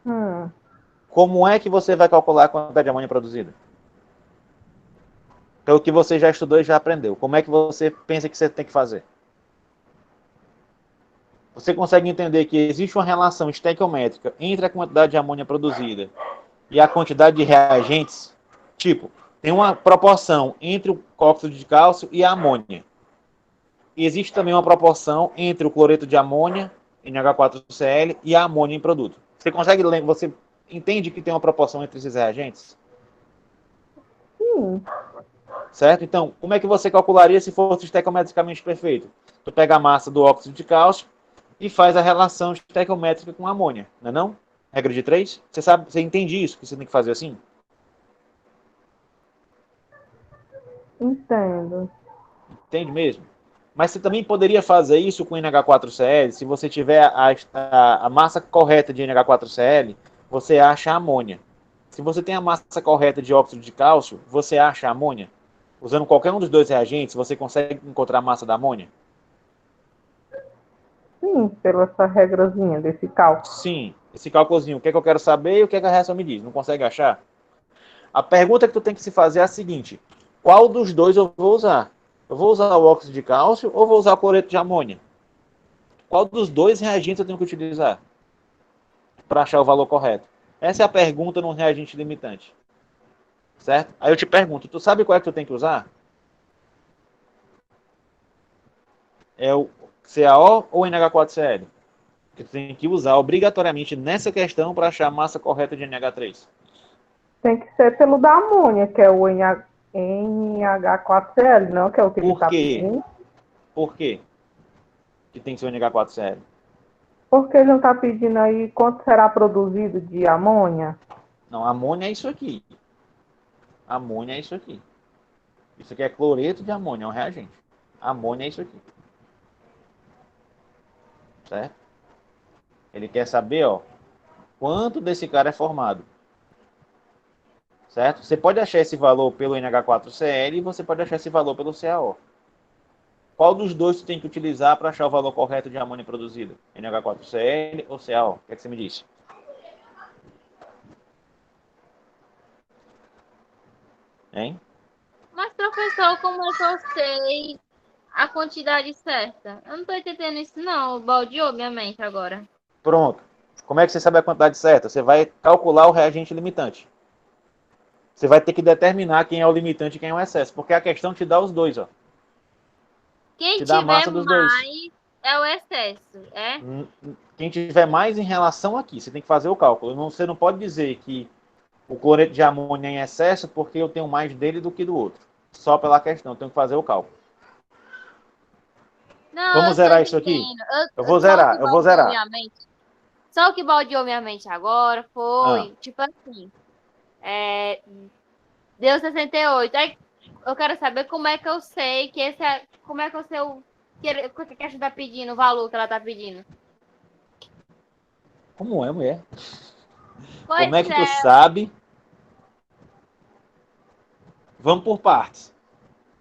Hum, Como é que você vai calcular a quantidade de amônia produzida? Pelo que você já estudou e já aprendeu. Como é que você pensa que você tem que fazer? Você consegue entender que existe uma relação estequiométrica entre a quantidade de amônia produzida e a quantidade de reagentes? Tipo, tem uma proporção entre o óxido de cálcio e a amônia. E existe também uma proporção entre o cloreto de amônia, NH4Cl, e a amônia em produto. Você entende que tem uma proporção entre esses reagentes? sim. Certo? Então, como é que você calcularia se fosse estequiometricamente perfeito? Tu pega a massa do óxido de cálcio e faz a relação estequiométrica com a amônia, não é não? Regra de 3? Você entende isso, que você tem que fazer assim? Entendo. Entende mesmo? Mas você também poderia fazer isso com NH4Cl. Se você tiver a massa correta de NH4Cl, você acha a amônia. Se você tem a massa correta de óxido de cálcio, você acha a amônia. Usando qualquer um dos dois reagentes, você consegue encontrar a massa da amônia? Sim, pela essa regrazinha desse cálculo. Sim. Esse cálculozinho, o que é que eu quero saber e o que é que a reação me diz? Não consegue achar? A pergunta que tu tem que se fazer é a seguinte: qual dos dois eu vou usar? Eu vou usar o óxido de cálcio ou vou usar o cloreto de amônia? Qual dos dois reagentes eu tenho que utilizar para achar o valor correto? Essa é a pergunta num reagente limitante. Certo? Aí eu te pergunto, tu sabe qual é que tu tem que usar? É o CaO ou NH4Cl? Que tu tem que usar obrigatoriamente nessa questão para achar a massa correta de NH3. Tem que ser pelo da amônia, que é o NH4Cl, não? Que é o que ele Por está quê? pedindo. Por quê que tem que ser o NH4Cl? Porque ele não está pedindo aí quanto será produzido de amônia? Não, amônia é isso aqui. Amônia é isso aqui. Isso aqui é cloreto de amônia, é um reagente. Amônia é isso aqui. Certo? Ele quer saber, ó, quanto desse cara é formado. Certo? Você pode achar esse valor pelo NH4Cl e você pode achar esse valor pelo CaO. Qual dos dois você tem que utilizar para achar o valor correto de amônia produzida? NH4Cl ou CaO? O que é que você me disse? Hein? Mas, professor, como é que eu sei a quantidade certa? Eu não tô entendendo isso, não. Baldeou minha mente agora. Pronto. Como é que você sabe a quantidade certa? Você vai calcular o reagente limitante. Você vai ter que determinar quem é o limitante e quem é o excesso, porque a questão te dá os dois, ó. Quem Te dá a tiver massa dos dois. mais é o excesso, é? Quem tiver mais em relação aqui, você tem que fazer o cálculo. Você não pode dizer que o cloreto de amônia é em excesso porque eu tenho mais dele do que do outro. Só pela questão, eu tenho que fazer o cálculo. Não, eu Vamos estou zerar isso aqui? entendendo. Eu vou Só o que zerar, eu vou baldeou zerar. minha mente. Só o que baldeou minha mente agora Ah, foi, tipo assim, deu 68. Aí eu quero saber como é que eu sei que esse é. Como é que eu sei o que a gente tá pedindo, o valor que ela tá pedindo. Como é, mulher? Pois Como é que tu é, sabe? Vamos por partes.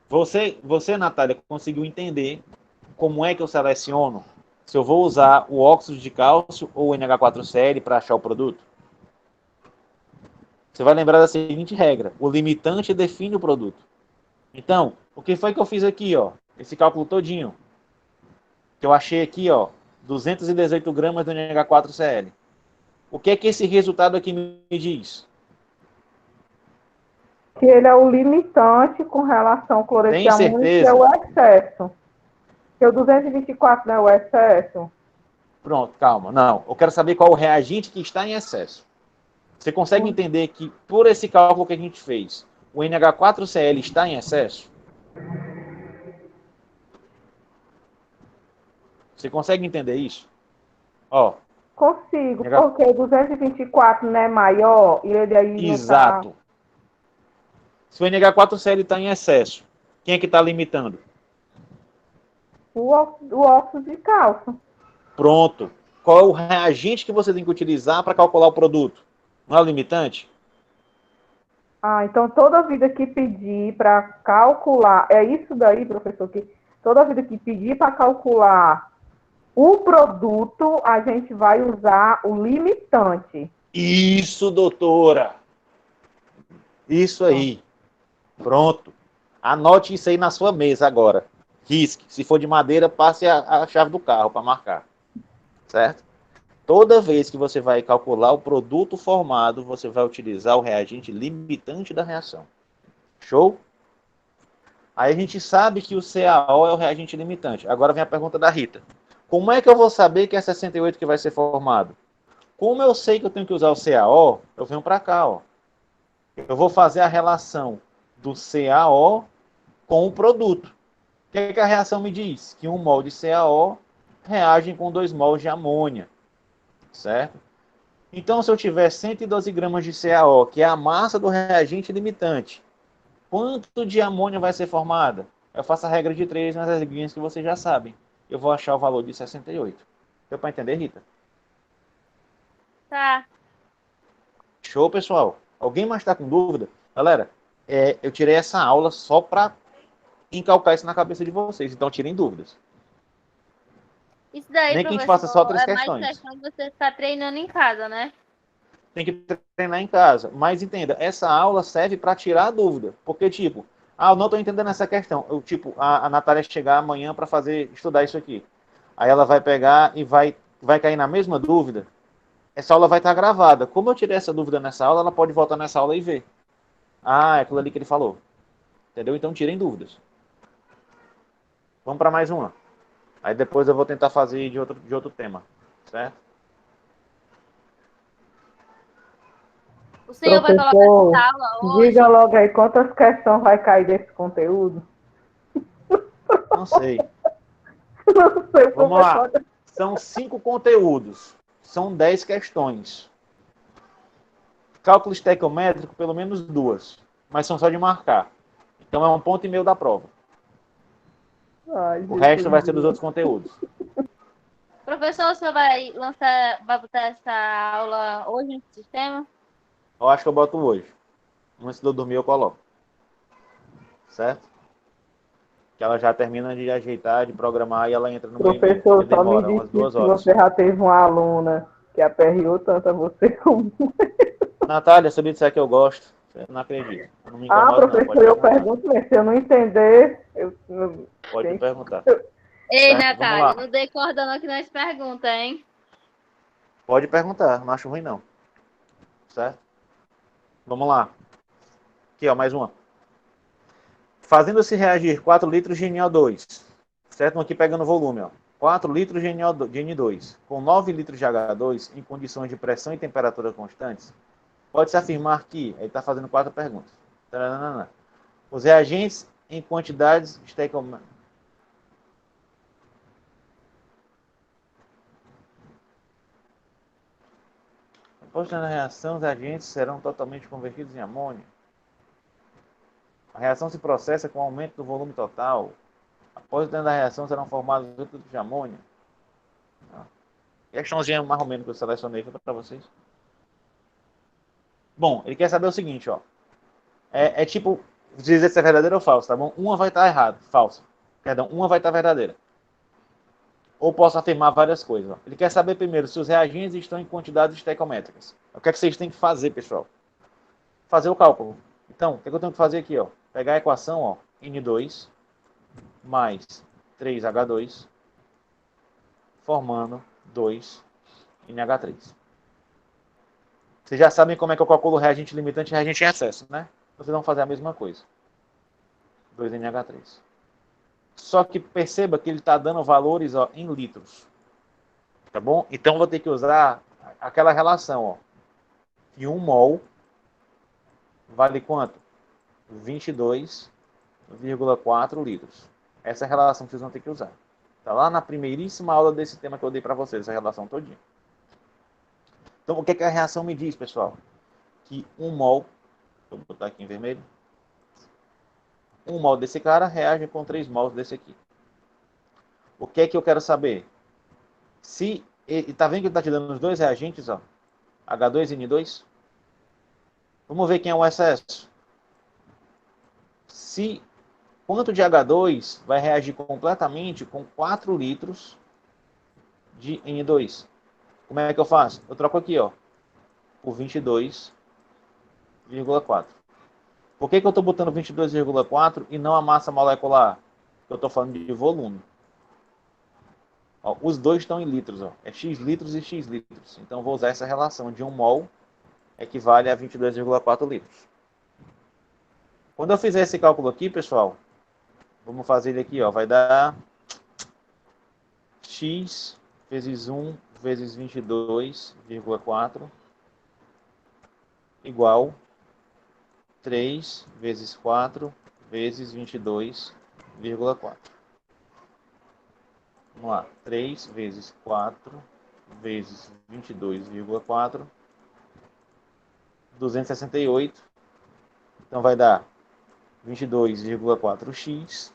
Você, Natália, conseguiu entender como é que eu seleciono se eu vou usar o óxido de cálcio ou o NH4 série para achar o produto? Você vai lembrar da seguinte regra: o limitante define o produto. Então, o que foi que eu fiz aqui, ó? Esse cálculo todinho que eu achei aqui, ó, 218 gramas do NH4Cl. O que é que esse resultado aqui me diz? Que ele é o limitante com relação ao cloreto de Tem amônio, que é certeza? o excesso. Que o 224 não é o excesso. Pronto, calma. Não, eu quero saber qual o reagente que está em excesso. Você consegue entender que, por esse cálculo que a gente fez, o NH4Cl está em excesso? Você consegue entender isso? Ó, Consigo, NH... porque o 224 não é maior e ele aí não está. exato. Se o NH4Cl está em excesso, quem é que está limitando? O óxido de cálcio. Pronto. Qual é o reagente que você tem que utilizar para calcular o produto? Não é o limitante? Ah, então toda vida que pedir para calcular, é isso daí, professor, que toda vida que pedir para calcular o produto, a gente vai usar o limitante. Isso, doutora. Isso aí. Pronto. Anote isso aí na sua mesa agora. Risque. Se for de madeira, passe a chave do carro para marcar. Certo? Toda vez que você vai calcular o produto formado, você vai utilizar o reagente limitante da reação. Show? Aí a gente sabe que o CaO é o reagente limitante. Agora vem a pergunta da Rita. Como é que eu vou saber que é 68 que vai ser formado? Como eu sei que eu tenho que usar o CaO, eu venho para cá. Ó. Eu vou fazer a relação do CaO com o produto. O que, é que a reação me diz? Que 1 mol de CaO reage com 2 mols de amônia. Certo? Então, se eu tiver 112 gramas de CaO, que é a massa do reagente limitante, quanto de amônia vai ser formada? Eu faço a regra de 3 nas regrinhas que vocês já sabem. Eu vou achar o valor de 68. Deu para entender, Rita? tá. Show, pessoal. Alguém mais está com dúvida? Galera, eu tirei essa aula só para encalcar isso na cabeça de vocês. Então, tirem dúvidas. Isso daí, Nem que a gente faça só professor, 3 é mais questões. questão de você ficar treinando em casa, né? Tem que treinar em casa. Mas entenda, essa aula serve para tirar a dúvida. Porque, tipo, eu não estou entendendo essa questão. A Natália chegar amanhã para estudar isso aqui. Aí ela vai pegar e vai cair na mesma dúvida. Essa aula vai estar gravada. Como eu tirei essa dúvida nessa aula, ela pode voltar nessa aula e ver. Ah, é aquilo ali que ele falou. Entendeu? Então tirem dúvidas. Vamos para mais uma. Aí depois eu vou tentar fazer de outro tema. Certo? O senhor vai colocar Professor, essa aula diga hoje? logo aí quantas questões vai cair desse conteúdo. Não sei. Não sei, o Vamos lá. professor. São 5 conteúdos. São 10 questões. Cálculo estequiométrico, pelo menos 2. Mas são só de marcar. Então é 1,5 ponto da prova. Ai, O resto vai ser dos Jesus. outros conteúdos. Professor, o senhor vai botar essa aula hoje no sistema? Eu acho que eu boto hoje. Antes de eu dormir eu coloco. Certo? Que ela já termina de ajeitar, de programar e ela entra no meu e-mail. Porque Professor, só me demora umas disse 2 que horas. você já teve uma aluna que aperreou tanto a você como. Natália, se eu lhe disser que eu gosto, você não acredita. Eu não me Ah, incomodo não, pode professor, eu perguntar. pergunto, mas se eu não entender, Pode tem- perguntar. Ei, Certo? Vamos Natália, lá. não dê corda não que nós pergunta, hein? Pode perguntar, não acho ruim não. Certo? Vamos lá. Aqui, ó, mais uma. Fazendo-se reagir 4 litros de NO2, certo? Aqui pegando volume, ó. 4 litros de N2 com 9 litros de H2 em condições de pressão e temperatura constantes, pode-se afirmar que, aí está fazendo 4 perguntas. Taranana. Os reagentes em quantidades estequiométricas. Após a reação, os reagentes serão totalmente convertidos em amônio. A reação se processa com o aumento do volume total. Após o término da reação, serão formados líquidos de amônio. Questãozinha mais ou menos que eu selecionei para vocês. Bom, ele quer saber o seguinte, ó. É tipo, dizer se é verdadeiro ou falso, tá bom? Uma vai estar errada, falsa. Perdão, uma vai estar verdadeira. Ou posso afirmar várias coisas. Ó. Ele quer saber primeiro se os reagentes estão em quantidades estequiométricas. O que é que vocês têm que fazer, pessoal? Fazer o cálculo. Então, o que, é que eu tenho que fazer aqui? Ó? Pegar a equação, ó, N2 mais 3H2 formando 2NH3. Vocês já sabem como é que eu calculo reagente limitante e reagente em excesso, né? Vocês vão fazer a mesma coisa. 2NH3. Só que perceba que ele está dando valores, ó, em litros. Tá bom? Então vou ter que usar aquela relação, ó. Que 1 mol vale quanto? 22,4 litros. Essa é a relação que vocês vão ter que usar. Tá lá na primeiríssima aula desse tema que eu dei para vocês, essa relação todinha. Então, o que é que a reação me diz, pessoal? Que 1 mol, vou botar aqui em vermelho, 1 mol desse cara reage com 3 mols desse aqui. O que é que eu quero saber? Se ele tá vendo que ele está te dando os dois reagentes, ó, H2 e N2? Vamos ver quem é o excesso. Se quanto de H2 vai reagir completamente com 4 litros de N2? Como é que eu faço? Eu troco aqui, ó, por 22,4. Por que eu estou botando 22,4 e não a massa molecular? Eu estou falando de volume. Ó, os dois estão em litros, ó. É X litros e X litros. Então, vou usar essa relação de 1 mol equivale a 22,4 litros. Quando eu fizer esse cálculo aqui, pessoal, vamos fazer ele aqui, ó, vai dar X vezes 1 vezes 22,4 igual 3 vezes 4 vezes 22,4. Vamos lá, 3 vezes 4 vezes 22,4, 268. Então vai dar 22,4x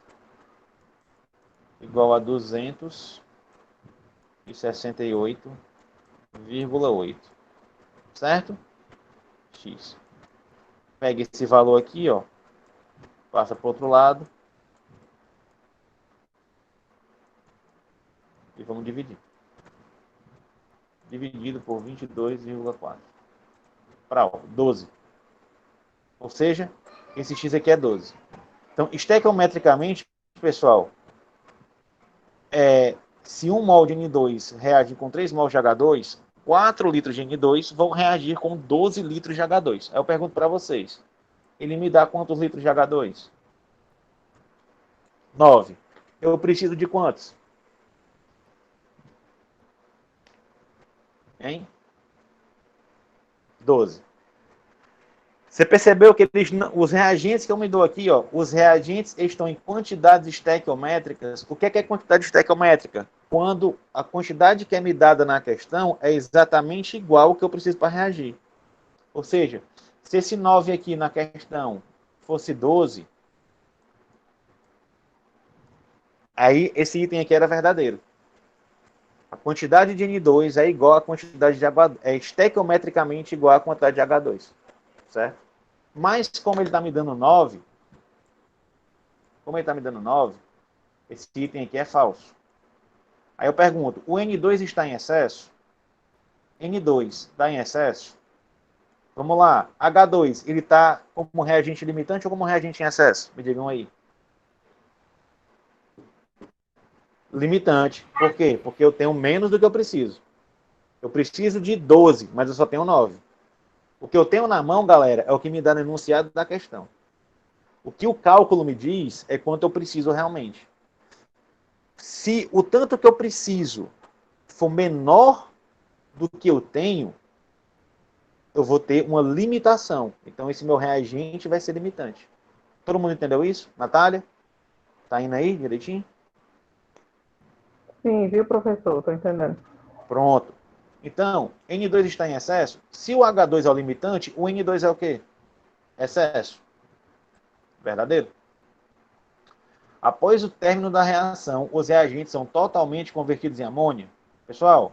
igual a 268,8. Certo? X. Pega esse valor aqui, ó, passa para o outro lado e vamos dividir. Dividido por 22,4 para 12. Ou seja, esse x aqui é 12. Então, estequiometricamente, pessoal, se 1 mol de N2 reage com 3 mol de H2, 4 litros de N2 vão reagir com 12 litros de H2. Aí eu pergunto para vocês, ele me dá quantos litros de H2? 9. Eu preciso de quantos? Hein? 12. Você percebeu que os reagentes que eu me dou aqui, ó, os reagentes estão em quantidades estequiométricas. O que é quantidade estequiométrica? Quando a quantidade que é me dada na questão é exatamente igual ao que eu preciso para reagir. Ou seja, se esse 9 aqui na questão fosse 12, aí esse item aqui era verdadeiro. A quantidade de N2 é igual à quantidade de H2, é estequiometricamente igual à quantidade de H2. Certo? Mas como ele está me dando 9, esse item aqui é falso. Aí eu pergunto, o N2 está em excesso? N2 está em excesso? Vamos lá, H2, ele está como reagente limitante ou como reagente em excesso? Me digam aí. Limitante. Por quê? Porque eu tenho menos do que eu preciso. Eu preciso de 12, mas eu só tenho 9. O que eu tenho na mão, galera, é o que me dá no enunciado da questão. O que o cálculo me diz é quanto eu preciso realmente. Se o tanto que eu preciso for menor do que eu tenho, eu vou ter uma limitação. Então, esse meu reagente vai ser limitante. Todo mundo entendeu isso? Natália? Tá indo aí direitinho? Sim, viu, professor? Estou entendendo. Pronto. Então, N2 está em excesso. Se o H2 é o limitante, o N2 é o quê? Excesso. Verdadeiro? Após o término da reação, os reagentes são totalmente convertidos em amônia. Pessoal,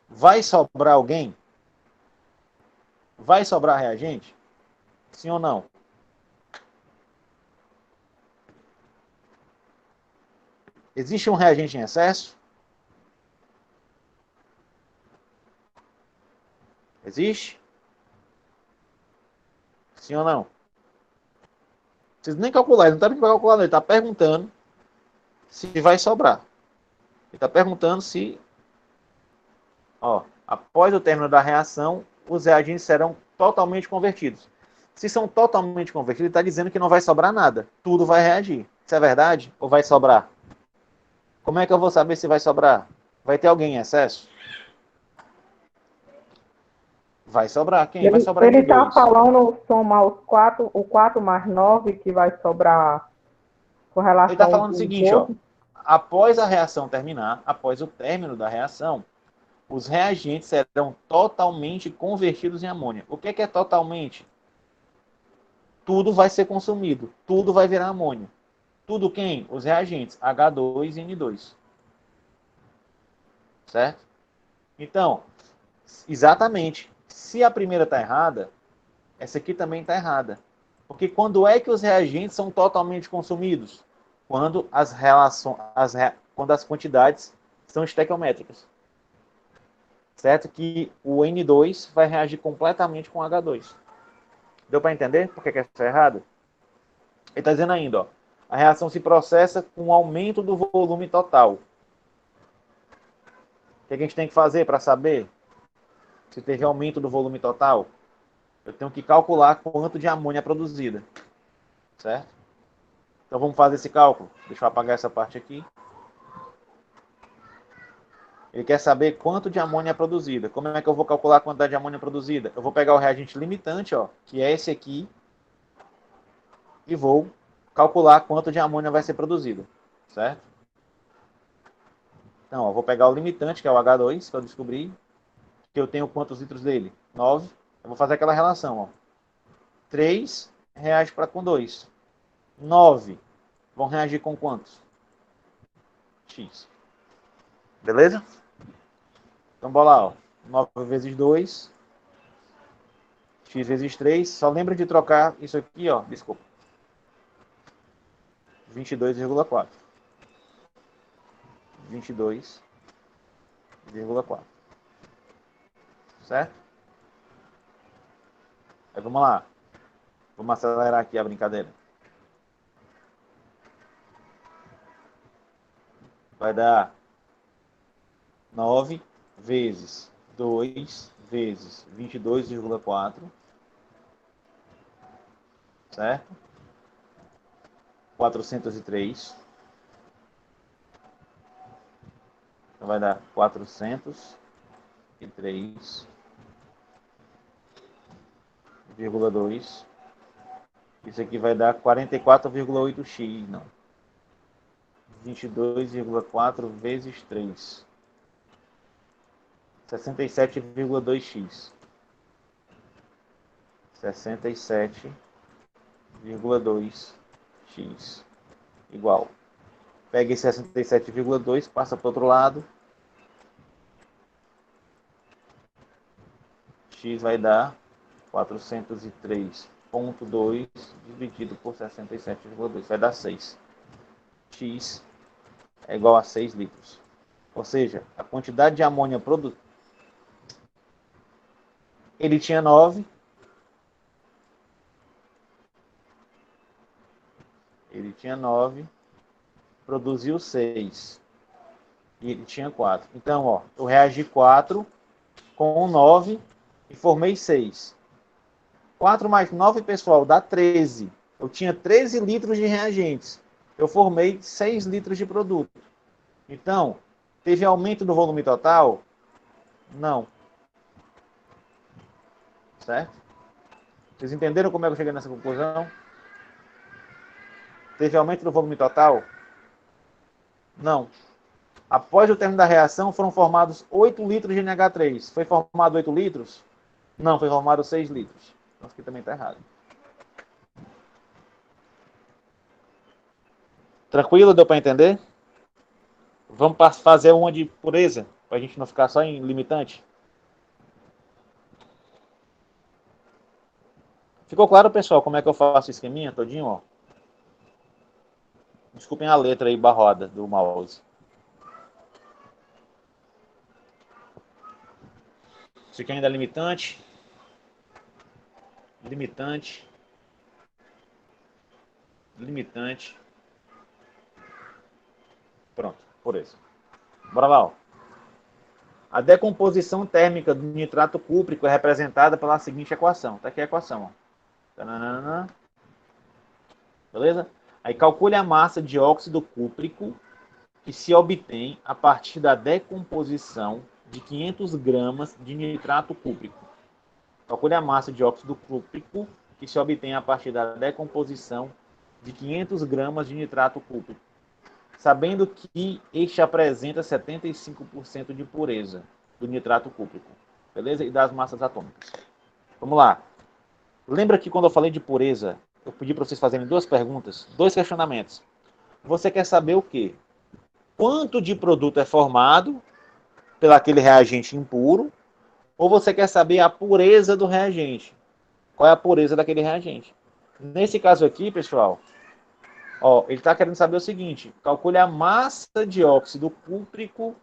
Vai sobrar alguém? Vai sobrar reagente? Sim ou não? Existe um reagente em excesso? Existe? Sim ou não? Não precisa nem calcular, ele não está pedindo para calcular, não. Ele está perguntando se vai sobrar. Ele está perguntando se, ó, após o término da reação, os reagentes serão totalmente convertidos. Se são totalmente convertidos, ele está dizendo que não vai sobrar nada. Tudo vai reagir. Isso é verdade? Ou vai sobrar? Como é que eu vou saber se vai sobrar? Vai ter alguém em excesso? Vai sobrar. Quem? Vai sobrar Ele está N2. falando somar o 4 mais 9, que vai sobrar com relação Ele está falando o aos seguinte, ó. outros. Após a reação terminar, após o término da reação, os reagentes serão totalmente convertidos em amônia. O que é totalmente? Tudo vai ser consumido. Tudo vai virar amônia. Tudo quem? Os reagentes H2 e N2. Certo? Então, exatamente. Se a primeira está errada, essa aqui também está errada. Porque quando é que os reagentes são totalmente consumidos? Quando quando as quantidades são estequiométricas. Certo? Que o N2 vai reagir completamente com H2. Deu para entender por que isso é errado? Ele está dizendo ainda, ó, a reação se processa com aumento do volume total. O que a gente tem que fazer para saber se teve aumento do volume total? Eu tenho que calcular quanto de amônia é produzida. Certo? Então vamos fazer esse cálculo. Deixa eu apagar essa parte aqui. Ele quer saber quanto de amônia é produzida. Como é que eu vou calcular a quantidade de amônia produzida? Eu vou pegar o reagente limitante, ó, que é esse aqui, e vou calcular quanto de amônia vai ser produzido. Certo? Então, ó, vou pegar o limitante, que é o H2, que eu descobri, que eu tenho quantos litros dele? 9. Eu vou fazer aquela relação, ó. 3 reage com 2. 9 vão reagir com quantos? X. Beleza? Então, bora lá, ó. 9 vezes 2, x vezes 3. Só lembra de trocar isso aqui, ó. Desculpa. 22,4. 22,4. Certo? Aí vamos lá. Vamos acelerar aqui a brincadeira. Vai dar 9 vezes 2 vezes 22,4. Certo? 403. Então vai dar 403,2. Isso aqui vai dar 44,8x, não. 22,4 vezes 3. 67,2x. 67,2x igual. Pega esse 67,2, passa para o outro lado. X vai dar 403,2 dividido por 67,2. Vai dar 6. X é igual a 6 litros. Ou seja, a quantidade de amônia produzida. Ele tinha 9. Ele tinha 9. Produziu 6. E ele tinha 4. Então, ó, eu reagi 4 com 9 e formei 6. 4 mais 9, pessoal, dá 13. Eu tinha 13 litros de reagentes. Eu formei 6 litros de produto. Então, teve aumento do volume total? Não. Certo? Vocês entenderam como é que eu cheguei nessa conclusão? Teve aumento do volume total? Não. Após o término da reação, foram formados 8 litros de NH3. Foi formado 8 litros? Não, foi formado 6 litros. Então, isso aqui também está errado. Tranquilo? Deu para entender? Vamos fazer uma de pureza, Para a gente não ficar só em limitante. Ficou claro, pessoal, como é que eu faço o esqueminha todinho, ó? Desculpem a letra aí barroada do mouse. Isso aqui ainda é limitante. Limitante. Limitante. Pronto, por isso. Bora lá, ó. A decomposição térmica do nitrato cúprico é representada pela seguinte equação. Tá aqui a equação, ó. Tananana. Beleza? Aí calcule a massa de óxido cúprico que se obtém a partir da decomposição de 500 gramas de nitrato cúprico. Calcule a massa de óxido cúprico que se obtém a partir da decomposição de 500 gramas de nitrato cúprico, sabendo que este apresenta 75% de pureza do nitrato cúprico, beleza? E das massas atômicas. Vamos lá. Lembra que quando eu falei de pureza, eu pedi para vocês fazerem duas perguntas, dois questionamentos. Você quer saber o quê? Quanto de produto é formado pelaquele reagente impuro, ou você quer saber a pureza do reagente? Qual é a pureza daquele reagente? Nesse caso aqui, pessoal, ó, ele está querendo saber o seguinte: calcule a massa de óxido cúprico,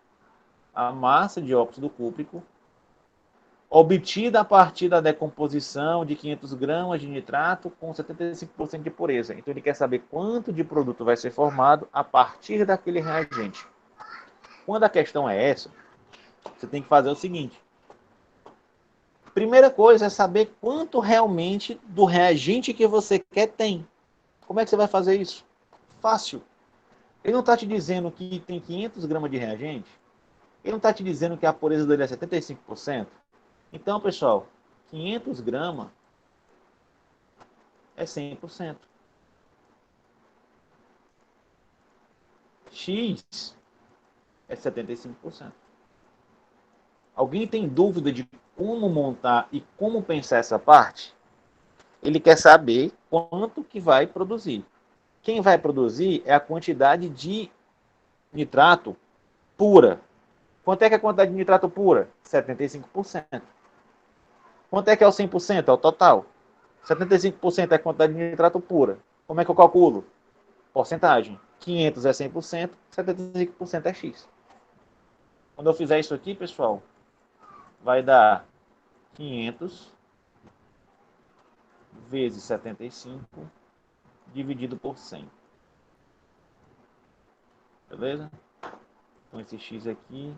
obtida a partir da decomposição de 500 gramas de nitrato com 75% de pureza. Então ele quer saber quanto de produto vai ser formado a partir daquele reagente. Quando a questão é essa, você tem que fazer o seguinte: primeira coisa é saber quanto realmente do reagente que você quer tem. Como é que você vai fazer isso? Fácil. Ele não está te dizendo que tem 500 gramas de reagente. Ele não está te dizendo que a pureza dele é 75%. Então, pessoal, 500 gramas é 100%. X é 75%. Alguém tem dúvida de como montar e como pensar essa parte? Ele quer saber quanto que vai produzir. Quem vai produzir é a quantidade de nitrato pura. Quanto é que é a quantidade de nitrato pura? 75%. Quanto é que é o 100%? É o total. 75% é a quantidade de nitrato pura. Como é que eu calculo? Porcentagem. 500 é 100%, 75% é X. Quando eu fizer isso aqui, pessoal, vai dar 500 vezes 75 dividido por 100. Beleza? Então esse X aqui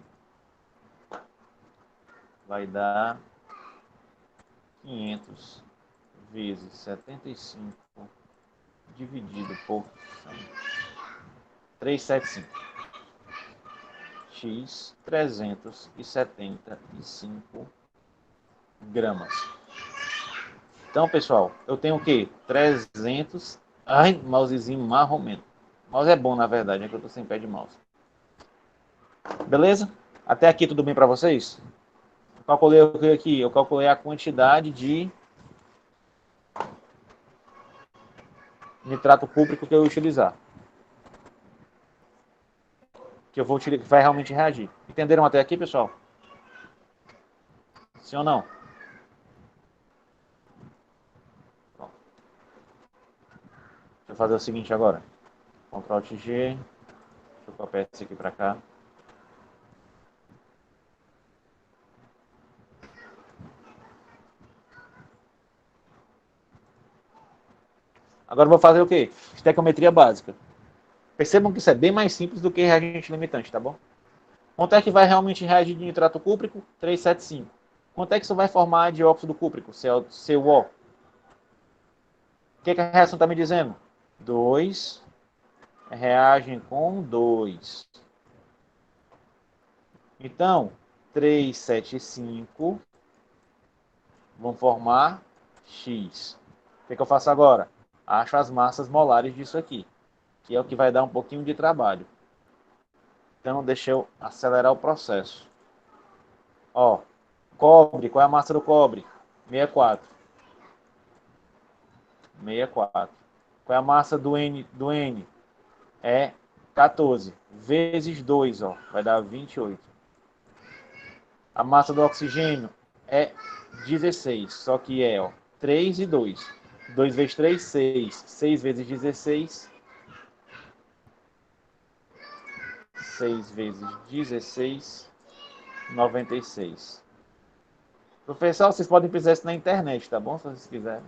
vai dar 500 vezes 75 dividido por 100. 375. X 375 gramas. Então, pessoal, eu tenho o quê? 300... Ai, mousezinho marromeno. Mouse é bom, na verdade, é que eu tô sem pé de mouse. Beleza? Até aqui tudo bem para vocês? Eu calculei o que aqui? Eu calculei a quantidade de nitrato cúprico que eu vou utilizar. Que eu vou utilizar, que vai realmente reagir. Entenderam até aqui, pessoal? Sim ou não? Pronto. Deixa eu fazer o seguinte agora. Ctrl Alt G. Deixa eu copiar isso aqui para cá. Agora eu vou fazer o quê? Estequiometria básica. Percebam que isso é bem mais simples do que reagente limitante, tá bom? Quanto é que vai realmente reagir de nitrato cúprico? 375. Quanto é que isso vai formar de óxido cúprico? CuO. O que a reação está me dizendo? 2 reagem com 2. Então, 375 vão formar X. O que eu faço agora? Acho as massas molares disso aqui, que é o que vai dar um pouquinho de trabalho. Então, deixa eu acelerar o processo. Ó, cobre, qual é a massa do cobre? 64. 64. Qual é a massa do N? É 14. Vezes 2, ó, vai dar 28. A massa do oxigênio é 16, só que é 3 e 2. 2 vezes 3, 6. 6 vezes 16. 6 vezes 16, 96. Professor, vocês podem pesquisar isso na internet, tá bom? Se vocês quiserem.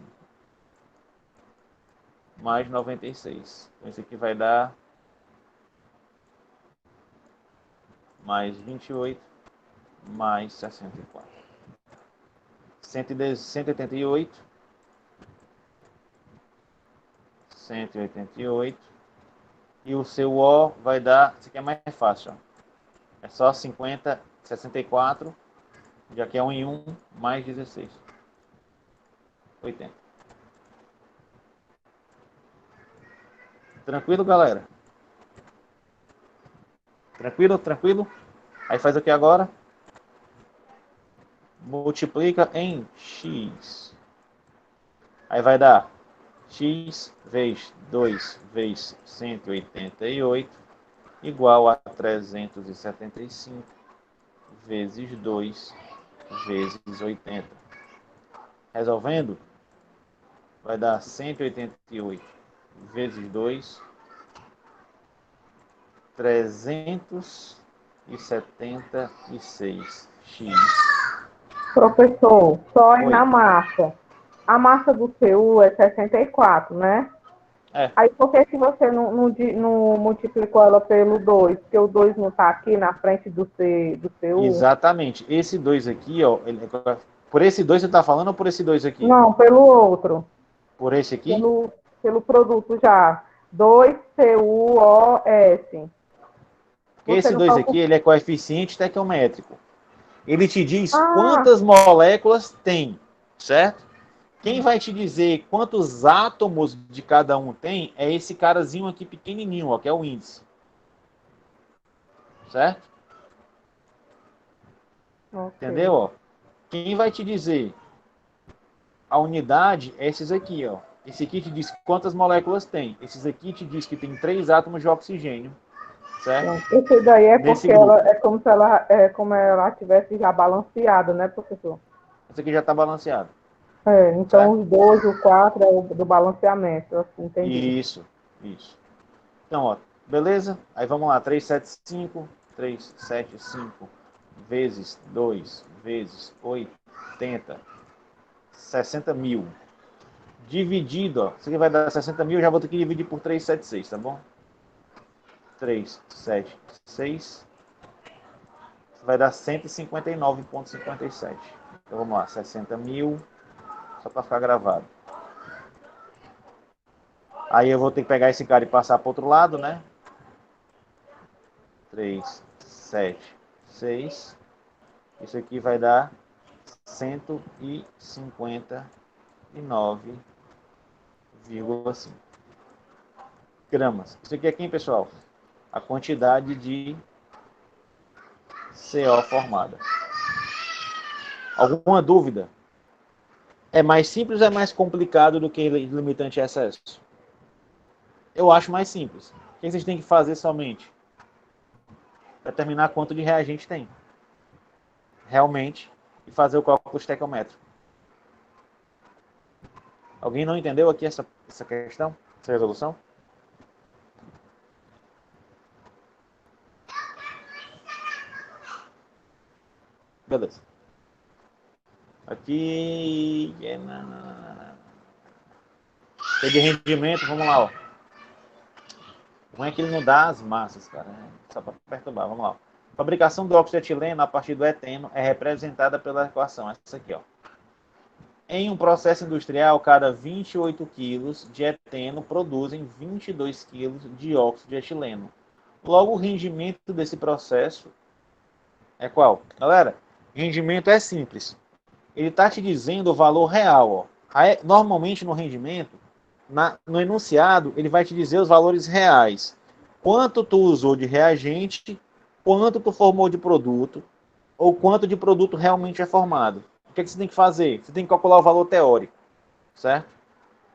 Mais 96. Então, isso aqui vai dar mais 28, mais 64. 188. 188. E o seu O vai dar... Isso aqui é mais fácil. Ó. É só 50, 64. Já que é 1 em 1, mais 16. 80. Tranquilo, galera? Tranquilo, tranquilo? Aí faz o que agora? Multiplica em x. Aí vai dar x vezes 2 vezes 188 igual a 375 vezes 2 vezes 80. Resolvendo, vai dar 188 vezes 2, 376x. Professor, só aí Oi. na massa. A massa do CU é 64, né? É. Aí por que você não multiplicou ela pelo 2? Porque o 2 não está aqui na frente do CU? Exatamente. Esse 2 aqui, ó, por esse 2 você está falando ou por esse 2 aqui? Não, pelo outro. Por esse aqui? Pelo produto já. 2CuOS. Esse 2 aqui, ele é coeficiente estequiométrico. Ele te diz Ah. quantas moléculas tem, certo? Quem vai te dizer quantos átomos de cada um tem é esse carazinho aqui pequenininho, ó, que é o índice. Certo? Okay. Entendeu? Ó? Quem vai te dizer a unidade é esses aqui, ó. Esse aqui te diz quantas moléculas tem. Esses aqui te diz que tem 3 átomos de oxigênio. Certo? Esse daí é Desse porque grupo. ela como ela tivesse já balanceada, né, professor? Esse aqui já está balanceado. Então certo? os 2 e o 4 é o do balanceamento, assim, entendi. Isso. Então, ó, beleza? Aí vamos lá, 375 vezes 2 vezes 80, 60 mil. Dividido, ó, isso aqui vai dar 60 mil, já vou ter que dividir por 376, tá bom? 376 vai dar 159,57. Então vamos lá, 60 mil, só para ficar gravado. Aí eu vou ter que pegar esse cara e passar para o outro lado, né? 376. Isso aqui vai dar 159,5 gramas. Isso aqui é quem, pessoal? A quantidade de CO formada. Alguma dúvida? É mais simples ou é mais complicado do que limitante de excesso? Eu acho mais simples. O que vocês têm que fazer somente? Determinar quanto de reagente tem. Realmente. E fazer o cálculo estequiométrico. Alguém não entendeu aqui essa questão? Essa resolução? Beleza. Aqui... de rendimento, vamos lá, ó. Como é que ele não dá as massas, cara? Só para perturbar, vamos lá. A fabricação do óxido de etileno a partir do eteno é representada pela equação, essa aqui, ó. Em um processo industrial, cada 28 kg de eteno produzem 22 kg de óxido de etileno. Logo, o rendimento desse processo é qual? Galera, rendimento é simples. Ele está te dizendo o valor real, ó. Aí, normalmente, no rendimento, no enunciado, ele vai te dizer os valores reais. Quanto tu usou de reagente, quanto tu formou de produto, ou quanto de produto realmente é formado. O que você tem que fazer? Você tem que calcular o valor teórico, certo?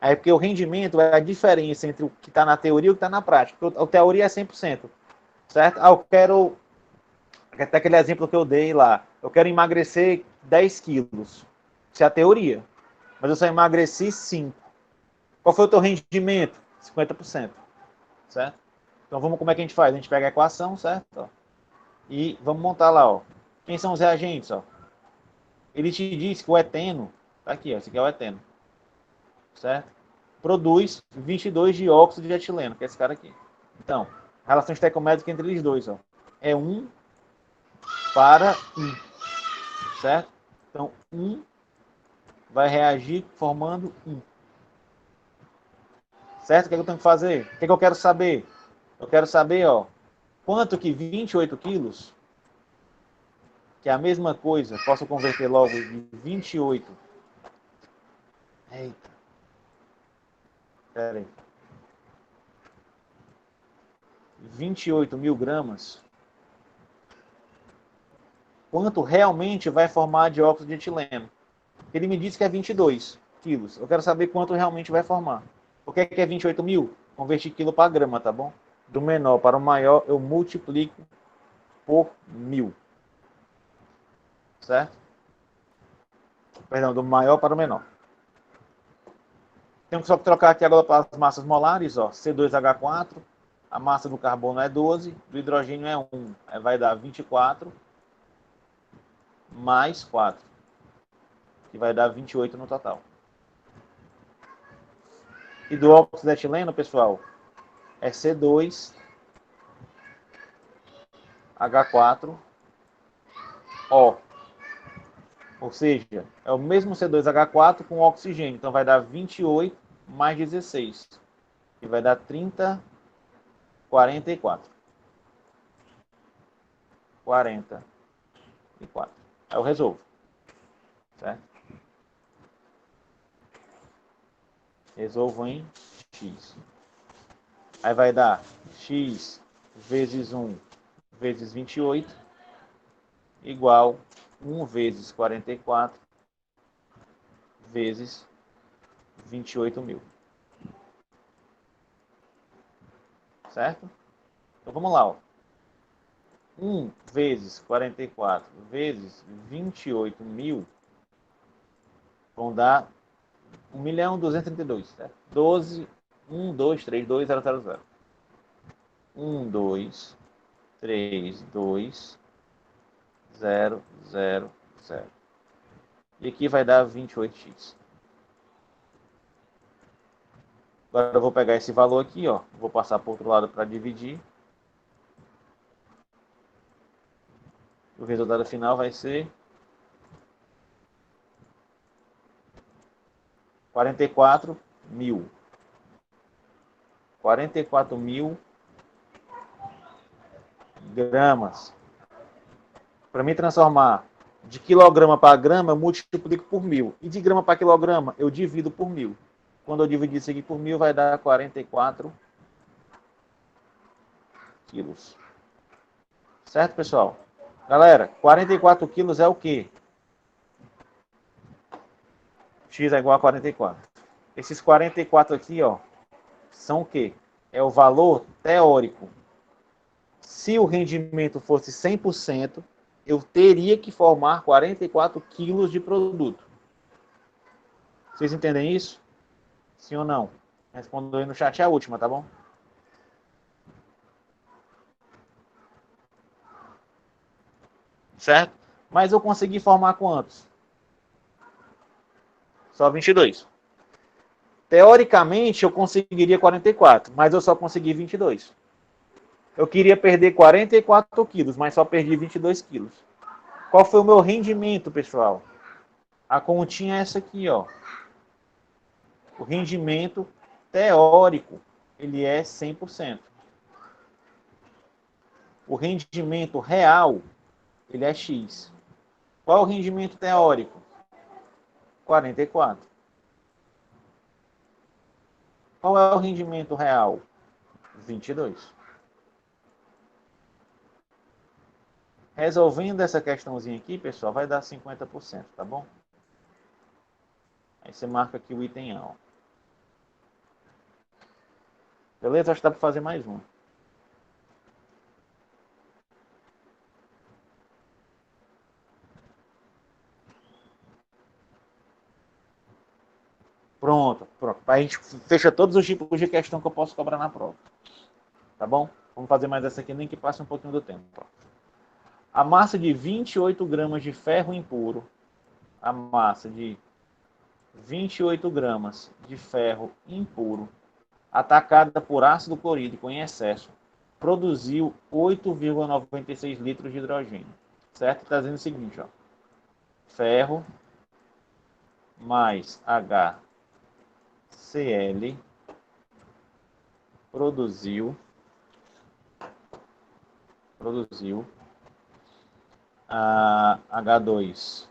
Aí, porque o rendimento é a diferença entre o que está na teoria e o que está na prática. A teoria é 100%, certo? Ah, eu quero Até aquele exemplo que eu dei lá. Eu quero emagrecer 10 quilos. Isso é a teoria. Mas eu só emagreci 5. Qual foi o teu rendimento? 50%. Certo? Então vamos, como é que a gente faz? A gente pega a equação, certo? Ó, e vamos montar lá, ó. Quem são os reagentes, ó? Ele te diz que o eteno, tá aqui, ó, esse aqui é o eteno, certo? Produz 22 dióxido de etileno, que é esse cara aqui. Então, a relação estequiométrica entre eles dois, ó, é 1 para 1, certo? Então, 1 vai reagir formando 1. Certo? O que é que eu tenho que fazer? O que é que eu quero saber? Eu quero saber, ó, quanto que 28 quilos, que é a mesma coisa, posso converter logo de 28. Eita. Pera aí. 28 mil gramas. Quanto realmente vai formar dióxido de etileno? Ele me disse que é 22 quilos. Eu quero saber quanto realmente vai formar. O que é 28 mil? Converti quilo para grama, tá bom? Do menor para o maior, eu multiplico por 1000. Certo? Perdão, do maior para o menor. Tenho que só trocar aqui agora para as massas molares, ó. C2H4, a massa do carbono é 12, do hidrogênio é 1. Aí vai dar 24 mais 4, que vai dar 28 no total. E do óxido de etileno, pessoal, é C2H4O. Ou seja, é o mesmo C2H4 com oxigênio. Então vai dar 28 mais 16. Que vai dar 30, 44. 44. Aí eu resolvo. Certo? Resolvo em X. Aí vai dar X vezes 1 vezes 28 igual 1 vezes 44 vezes 28 mil. Certo? Então vamos lá. Ó. 1 vezes 44 vezes 28 mil vão dar 1.232. Certo? 12, 1, 2, 3, 2, 0, 0, 0. 1, 2, 3, 2, 0, 0, 0. E aqui vai dar 28x. Agora eu vou pegar esse valor aqui, ó, vou passar para o outro lado para dividir. O resultado final vai ser 44 mil. 44 mil gramas. Para mim transformar de quilograma para grama, eu multiplico por 1000. E de grama para quilograma, eu divido por 1000. Quando eu dividir isso aqui por 1000, vai dar 44 quilos. Certo, pessoal? Galera, 44 quilos é o quê? X é igual a 44. Esses 44 aqui, ó, são o quê? É o valor teórico. Se o rendimento fosse 100%, eu teria que formar 44 quilos de produto. Vocês entendem isso? Sim ou não? Respondam aí no chat a última, tá bom? Certo? Mas eu consegui formar quantos? Só 22. Teoricamente, eu conseguiria 44, mas eu só consegui 22. Eu queria perder 44 quilos, mas só perdi 22 quilos. Qual foi o meu rendimento, pessoal? A continha é essa aqui, ó. O rendimento teórico, ele é 100%. O rendimento real, ele é X. Qual é o rendimento teórico? 44. Qual é o rendimento real? 22. Resolvendo essa questãozinha aqui, pessoal, vai dar 50%, tá bom? Aí você marca aqui o item A. Ó. Beleza? Acho que dá para fazer mais um. Pronto. A gente fecha todos os tipos de questão que eu posso cobrar na prova. Tá bom? Vamos fazer mais essa aqui, nem que passe um pouquinho do tempo. A massa de 28 gramas de ferro impuro, a massa de 28 gramas de ferro impuro, atacada por ácido clorídrico em excesso, produziu 8,96 litros de hidrogênio. Certo? Está dizendo o seguinte, ó. Ferro mais HCl produziu a H2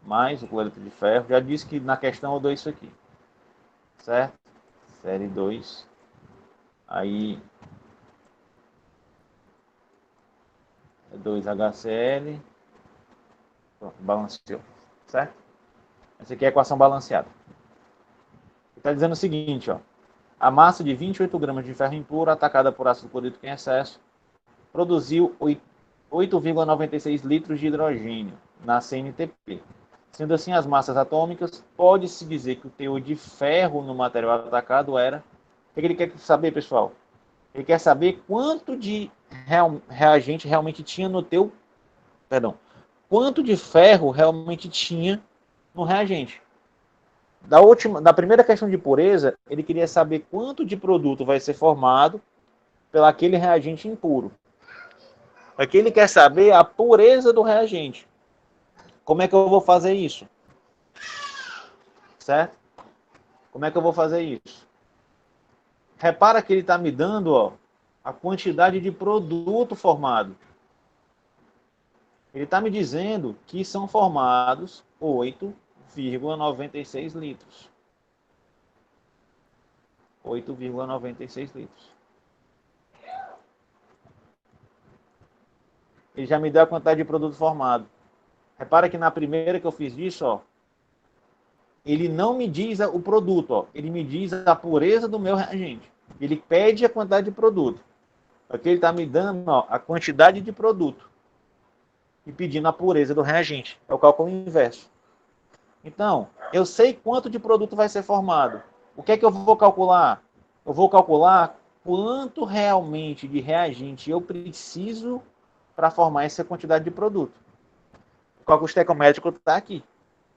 mais o cloreto de ferro. Já disse que na questão eu dou isso aqui. Certo? Série 2. Aí é 2HCl. Pronto, balanceou. Certo? Essa aqui é a equação balanceada. Está dizendo o seguinte, ó. A massa de 28 gramas de ferro impuro atacada por ácido clorídrico em excesso produziu 8,96 litros de hidrogênio na CNTP. Sendo assim, as massas atômicas, pode-se dizer que o teor de ferro no material atacado era... O que ele quer saber, pessoal? Ele quer saber quanto de reagente realmente tinha no teu... Perdão. Quanto de ferro realmente tinha no reagente. Da primeira questão de pureza, ele queria saber quanto de produto vai ser formado pelo aquele reagente impuro. Aqui ele quer saber a pureza do reagente. Como é que eu vou fazer isso? Certo? Como é que eu vou fazer isso? Repara que ele está me dando, ó, a quantidade de produto formado. Ele está me dizendo que são formados 8,96 litros. 8,96 litros. Ele já me deu a quantidade de produto formado. Repara que na primeira que eu fiz isso, ó, ele não me diz o produto, ó, ele me diz a pureza do meu reagente. Ele pede a quantidade de produto. Aqui ele está me dando, ó, a quantidade de produto e pedindo a pureza do reagente. É o cálculo inverso. Então, eu sei quanto de produto vai ser formado. O que é que eu vou calcular? Eu vou calcular quanto realmente de reagente eu preciso para formar essa quantidade de produto. O cálculo estequiométrico está aqui.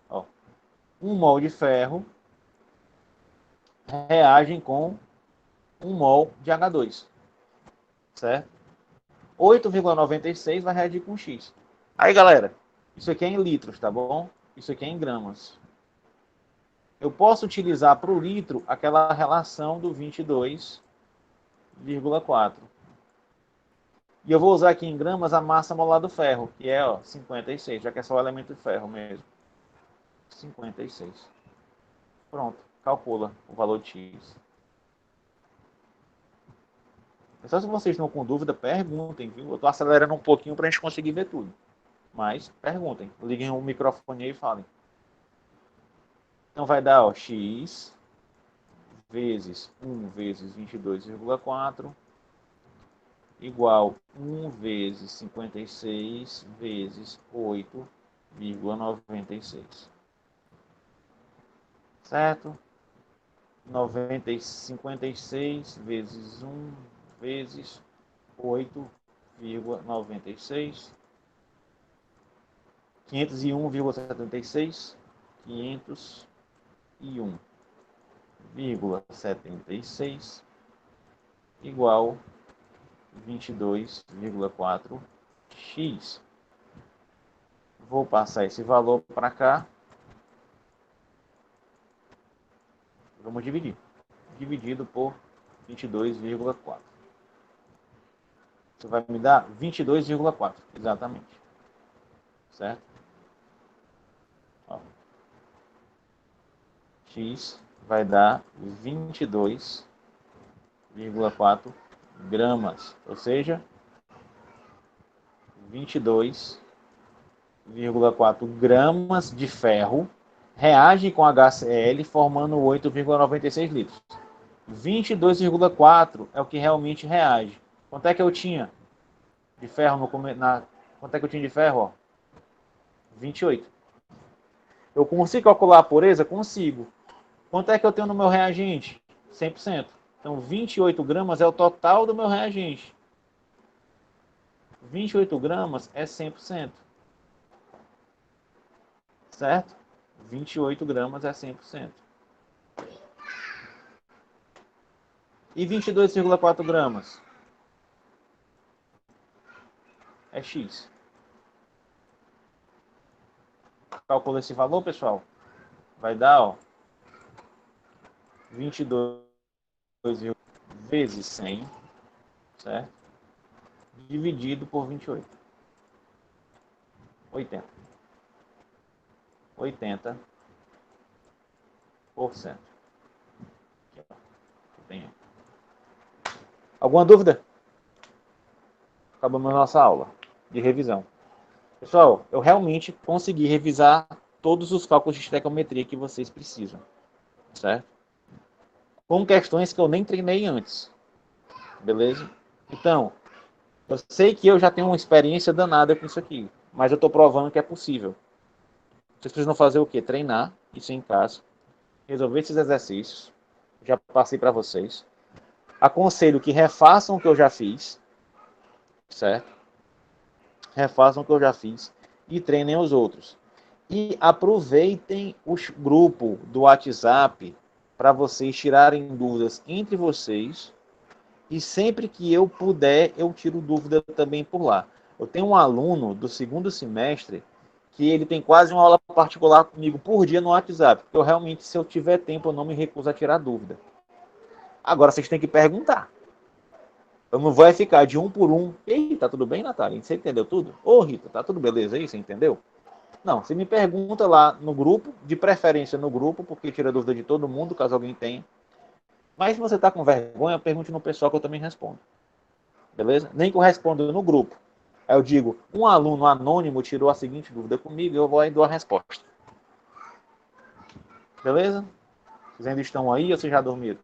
Ó. 1 mol de ferro reage com 1 mol de H2. Certo? 8,96 vai reagir com X. Aí, galera, isso aqui é em litros, tá bom? Isso aqui é em gramas. Eu posso utilizar para o litro aquela relação do 22,4. E eu vou usar aqui em gramas a massa molar do ferro, que é, ó, 56, já que é só o elemento de ferro mesmo. 56. Pronto, calcula o valor de X. Só se vocês estão com dúvida, perguntem, viu? Eu estou acelerando um pouquinho para a gente conseguir ver tudo. Mas perguntem, liguem o microfone aí e falem. Então vai dar, ó, X vezes 1 vezes 22,4 igual 1 vezes 56 vezes 8,96. Certo? 56 vezes 1 vezes 8,96. 501,76. 501,76 igual 22,4x. Vou passar esse valor para cá. Vamos dividir. Dividido por 22,4. Isso vai me dar 22,4, exatamente. Certo? Ó. X vai dar 22,4 gramas, ou seja, 22,4 gramas de ferro reage com HCl formando 8,96 litros. 22,4 é o que realmente reage. Quanto é que eu tinha de ferro quanto é que eu tinha de ferro? Ó? 28. Eu consigo calcular a pureza? Consigo. Quanto é que eu tenho no meu reagente? 100%. Então, 28 gramas é o total do meu reagente. 28 gramas é 100%. Certo? 28 gramas é 100%. E 22,4 gramas? É X. Calcula esse valor, pessoal. Vai dar, ó, 22 vezes 100, certo? Dividido por 28. 80. 80%. Aqui, ó. Bem. Alguma dúvida? Acabamos a nossa aula de revisão. Pessoal, eu realmente consegui revisar todos os cálculos de estequiometria que vocês precisam, certo? Com questões que eu nem treinei antes, beleza? Então, eu sei que eu já tenho uma experiência danada com isso aqui, mas eu estou provando que é possível. Vocês precisam fazer o quê? Treinar isso em casa, resolver esses exercícios, já passei para vocês. Aconselho que refaçam o que eu já fiz, certo? Refaçam o que eu já fiz e treinem os outros. E aproveitem o grupo do WhatsApp para vocês tirarem dúvidas entre vocês. E sempre que eu puder, eu tiro dúvida também por lá. Eu tenho um aluno do segundo semestre que ele tem quase uma aula particular comigo por dia no WhatsApp. Porque eu realmente, se eu tiver tempo, eu não me recuso a tirar dúvida. Agora vocês têm que perguntar. Eu não vou ficar de um por um. Ei, tá tudo bem, Natália? Você entendeu tudo? Ô, Rita, tá tudo beleza aí? Você entendeu? Não, você me pergunta lá no grupo, de preferência no grupo, porque tira dúvida de todo mundo, caso alguém tenha. Mas se você tá com vergonha, pergunte no pessoal que eu também respondo. Beleza? Nem que eu responda no grupo. Aí eu digo, um aluno anônimo tirou a seguinte dúvida comigo, eu vou aí dar a resposta. Beleza? Vocês ainda estão aí ou vocês já dormiram?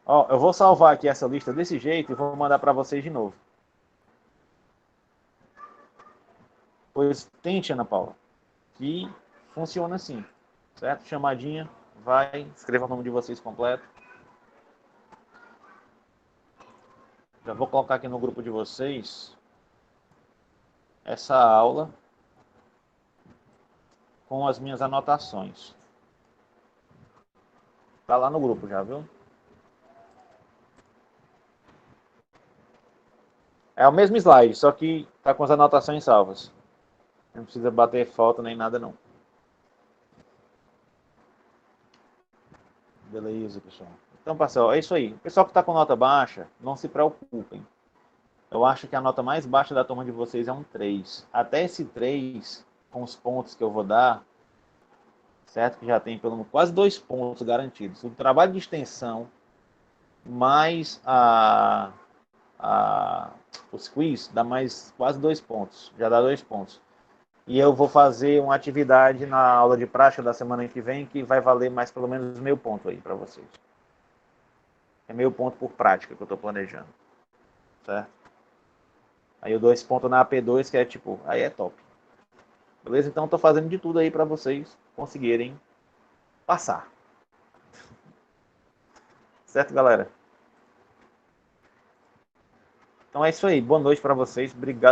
Ó, eu vou salvar aqui essa lista desse jeito e vou mandar para vocês de novo. Pois tente, Ana Paula, que funciona assim, certo? Chamadinha, vai, escreva o nome de vocês completo. Já vou colocar aqui no grupo de vocês essa aula com as minhas anotações. Tá lá no grupo já, viu? É o mesmo slide, só que tá com as anotações salvas. Não precisa bater foto nem nada, não. Beleza, pessoal. Então, pessoal, é isso aí. O pessoal que está com nota baixa, não se preocupem. Eu acho que a nota mais baixa da turma de vocês é um 3. Até esse 3, com os pontos que eu vou dar, certo? Que já tem pelo menos quase 2 pontos garantidos. O trabalho de extensão, mais os quiz, dá mais quase 2 pontos. Já dá 2 pontos. E eu vou fazer uma atividade na aula de prática da semana que vem que vai valer mais pelo menos meio ponto aí para vocês. É meio ponto por prática que eu estou planejando. Certo? Aí eu dou esse ponto na AP2 que é tipo, aí é top. Beleza? Então eu tô fazendo de tudo aí para vocês conseguirem passar. Certo, galera? Então é isso aí. Boa noite para vocês. Obrigado